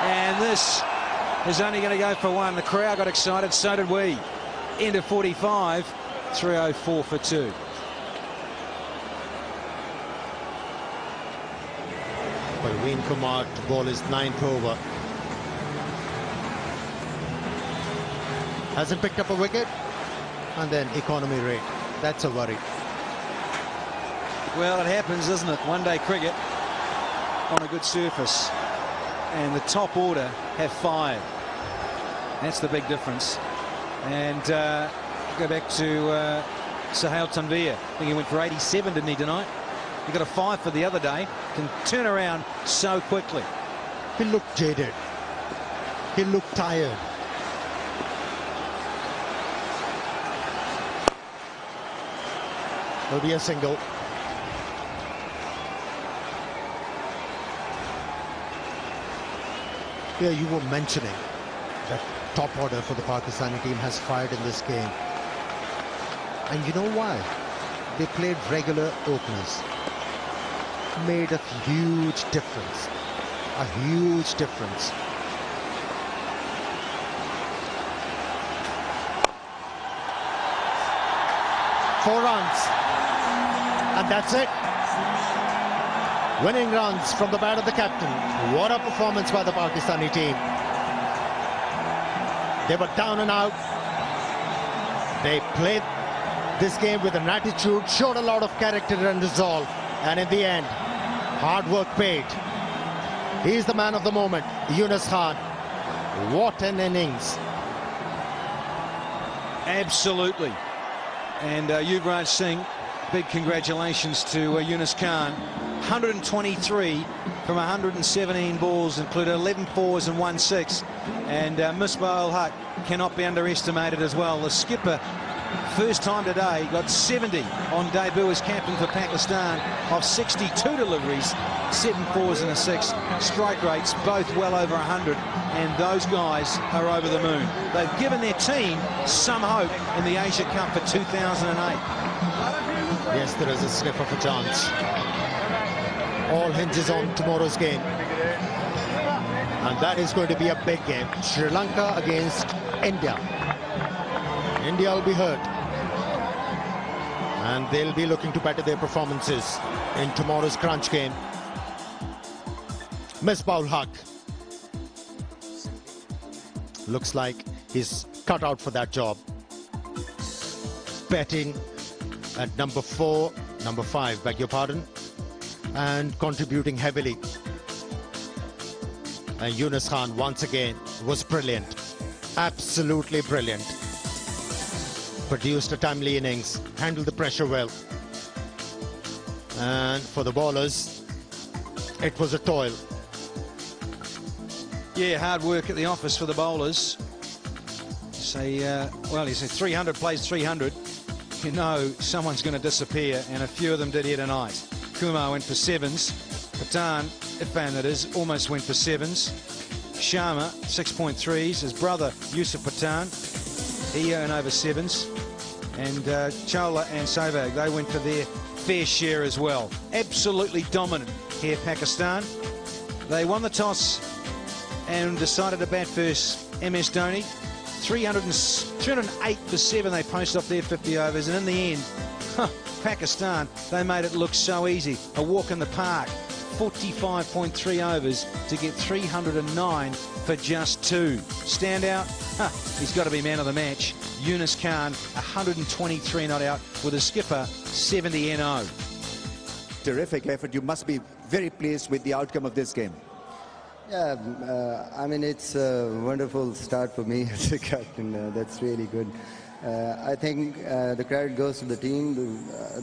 and this is only going to go for 1. The crowd got excited, so did we. Into 45, 304 for 2. Parveen Kumar to bowl his 9th over. Hasn't picked up a wicket, and then economy rate. That's a worry. Well, it happens, doesn't it? One-day cricket on a good surface, and the top order have 5. That's the big difference. And go back to Sahel Tanvir. I think he went for 87, didn't he, tonight? He got a 5 for the other day. Can turn around so quickly. He looked jaded. He looked tired. Will be a single. Yeah, you were mentioning that top order for the Pakistani team has fired in this game. And you know why? They played regular openers. Made a huge difference. A huge difference. Four runs. And that's it. Winning runs from the bat of the captain. What a performance by the Pakistani team. They were down and out. They played this game with an attitude, showed a lot of character and resolve. And in the end, hard work paid. He's the man of the moment, Yunus Khan. What an innings. Absolutely. And Yuvraj Singh, big congratulations to Yunus Khan. 123 from 117 balls, included 11 fours and 1 6. And Misbah-ul-Haq cannot be underestimated as well. The skipper, first time today, got 70 on debut as captain for Pakistan of 62 deliveries, 7 fours and a 6. Strike rates both well over 100, and those guys are over the moon. They've given their team some hope in the Asia Cup for 2008. Yes, there is a sniff of a chance. All hinges on tomorrow's game. And that is going to be a big game. Sri Lanka against India. India will be hurt. And they'll be looking to better their performances in tomorrow's crunch game. Misbah-ul-Haq. Looks like he's cut out for that job. Batting at number 5, beg your pardon, and contributing heavily. And Yunus Khan once again was brilliant, absolutely brilliant. Produced a timely innings, handled the pressure well. And for the bowlers, it was a toil. Yeah, hard work at the office for the bowlers. Well, you say 300 plays 300. You know someone's going to disappear, and a few of them did here tonight. Kumar went for 7s. Pathan, Irfan that is, almost went for 7s. Sharma, 6.3s. His brother, Yusuf Pathan, he earned over 7s. And Chawla and Sehwag, they went for their fair share as well. Absolutely dominant here, Pakistan. They won the toss and decided to bat first. MS Dhoni, 308 for 7 they posted off their 50 overs, and in the end, Pakistan, they made it look so easy. A walk in the park, 45.3 overs to get 309 for just 2. Standout, he's got to be man of the match. Yunus Khan, 123 not out, with a skipper 70 NO. Terrific effort. You must be very pleased with the outcome of this game. Yeah, I mean, it's a wonderful start for me as a captain. That's really good. I think the credit goes to the team.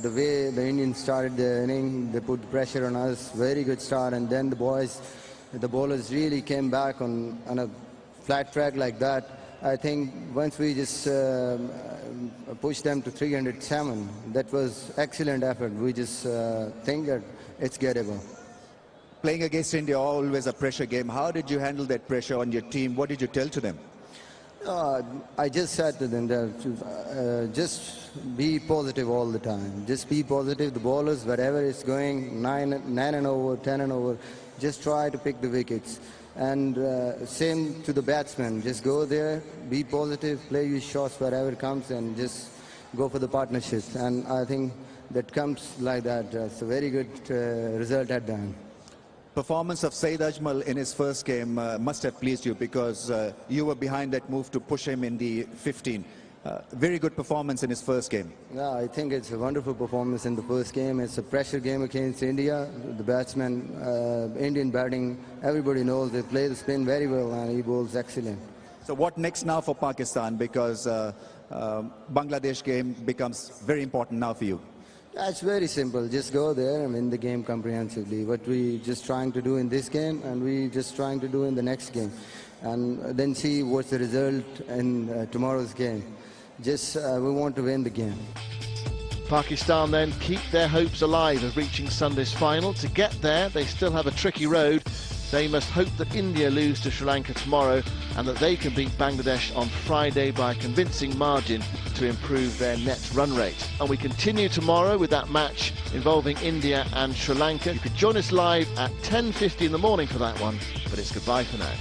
The way the Indians started the inning, they put the pressure on us. Very good start, and then the bowlers really came back on a flat track like that. I think once we just pushed them to 307, that was excellent effort. We just think that it's gettable. Playing against India, always a pressure game. How did you handle that pressure on your team? What did you tell to them? I just said to them that just be positive all the time. Just be positive. The bowlers, wherever it's going, 9 and over, 10 and over, just try to pick the wickets. And same to the batsmen. Just go there, be positive, play your shots wherever it comes, and just go for the partnerships. And I think that comes like that. It's a very good result at the end. Performance of Saeed Ajmal in his first game must have pleased you, because you were behind that move to push him in the 15. Very good performance in his first game. Yeah, I think it's a wonderful performance in the first game. It's a pressure game against India. The batsmen, Indian batting, everybody knows they play the spin very well, and he bowls excellent. So what next now for Pakistan? Because Bangladesh game becomes very important now for you. It's very simple. Just go there and win the game comprehensively. What we just trying to do in this game, and we just trying to do in the next game, and then see what's the result in tomorrow's game. Just we want to win the game. Pakistan then keep their hopes alive of reaching Sunday's final. To get there, they still have a tricky road. They must hope that India lose to Sri Lanka tomorrow and that they can beat Bangladesh on Friday by a convincing margin to improve their net run rate. And we continue tomorrow with that match involving India and Sri Lanka. You could join us live at 10:50 in the morning for that one, but it's goodbye for now.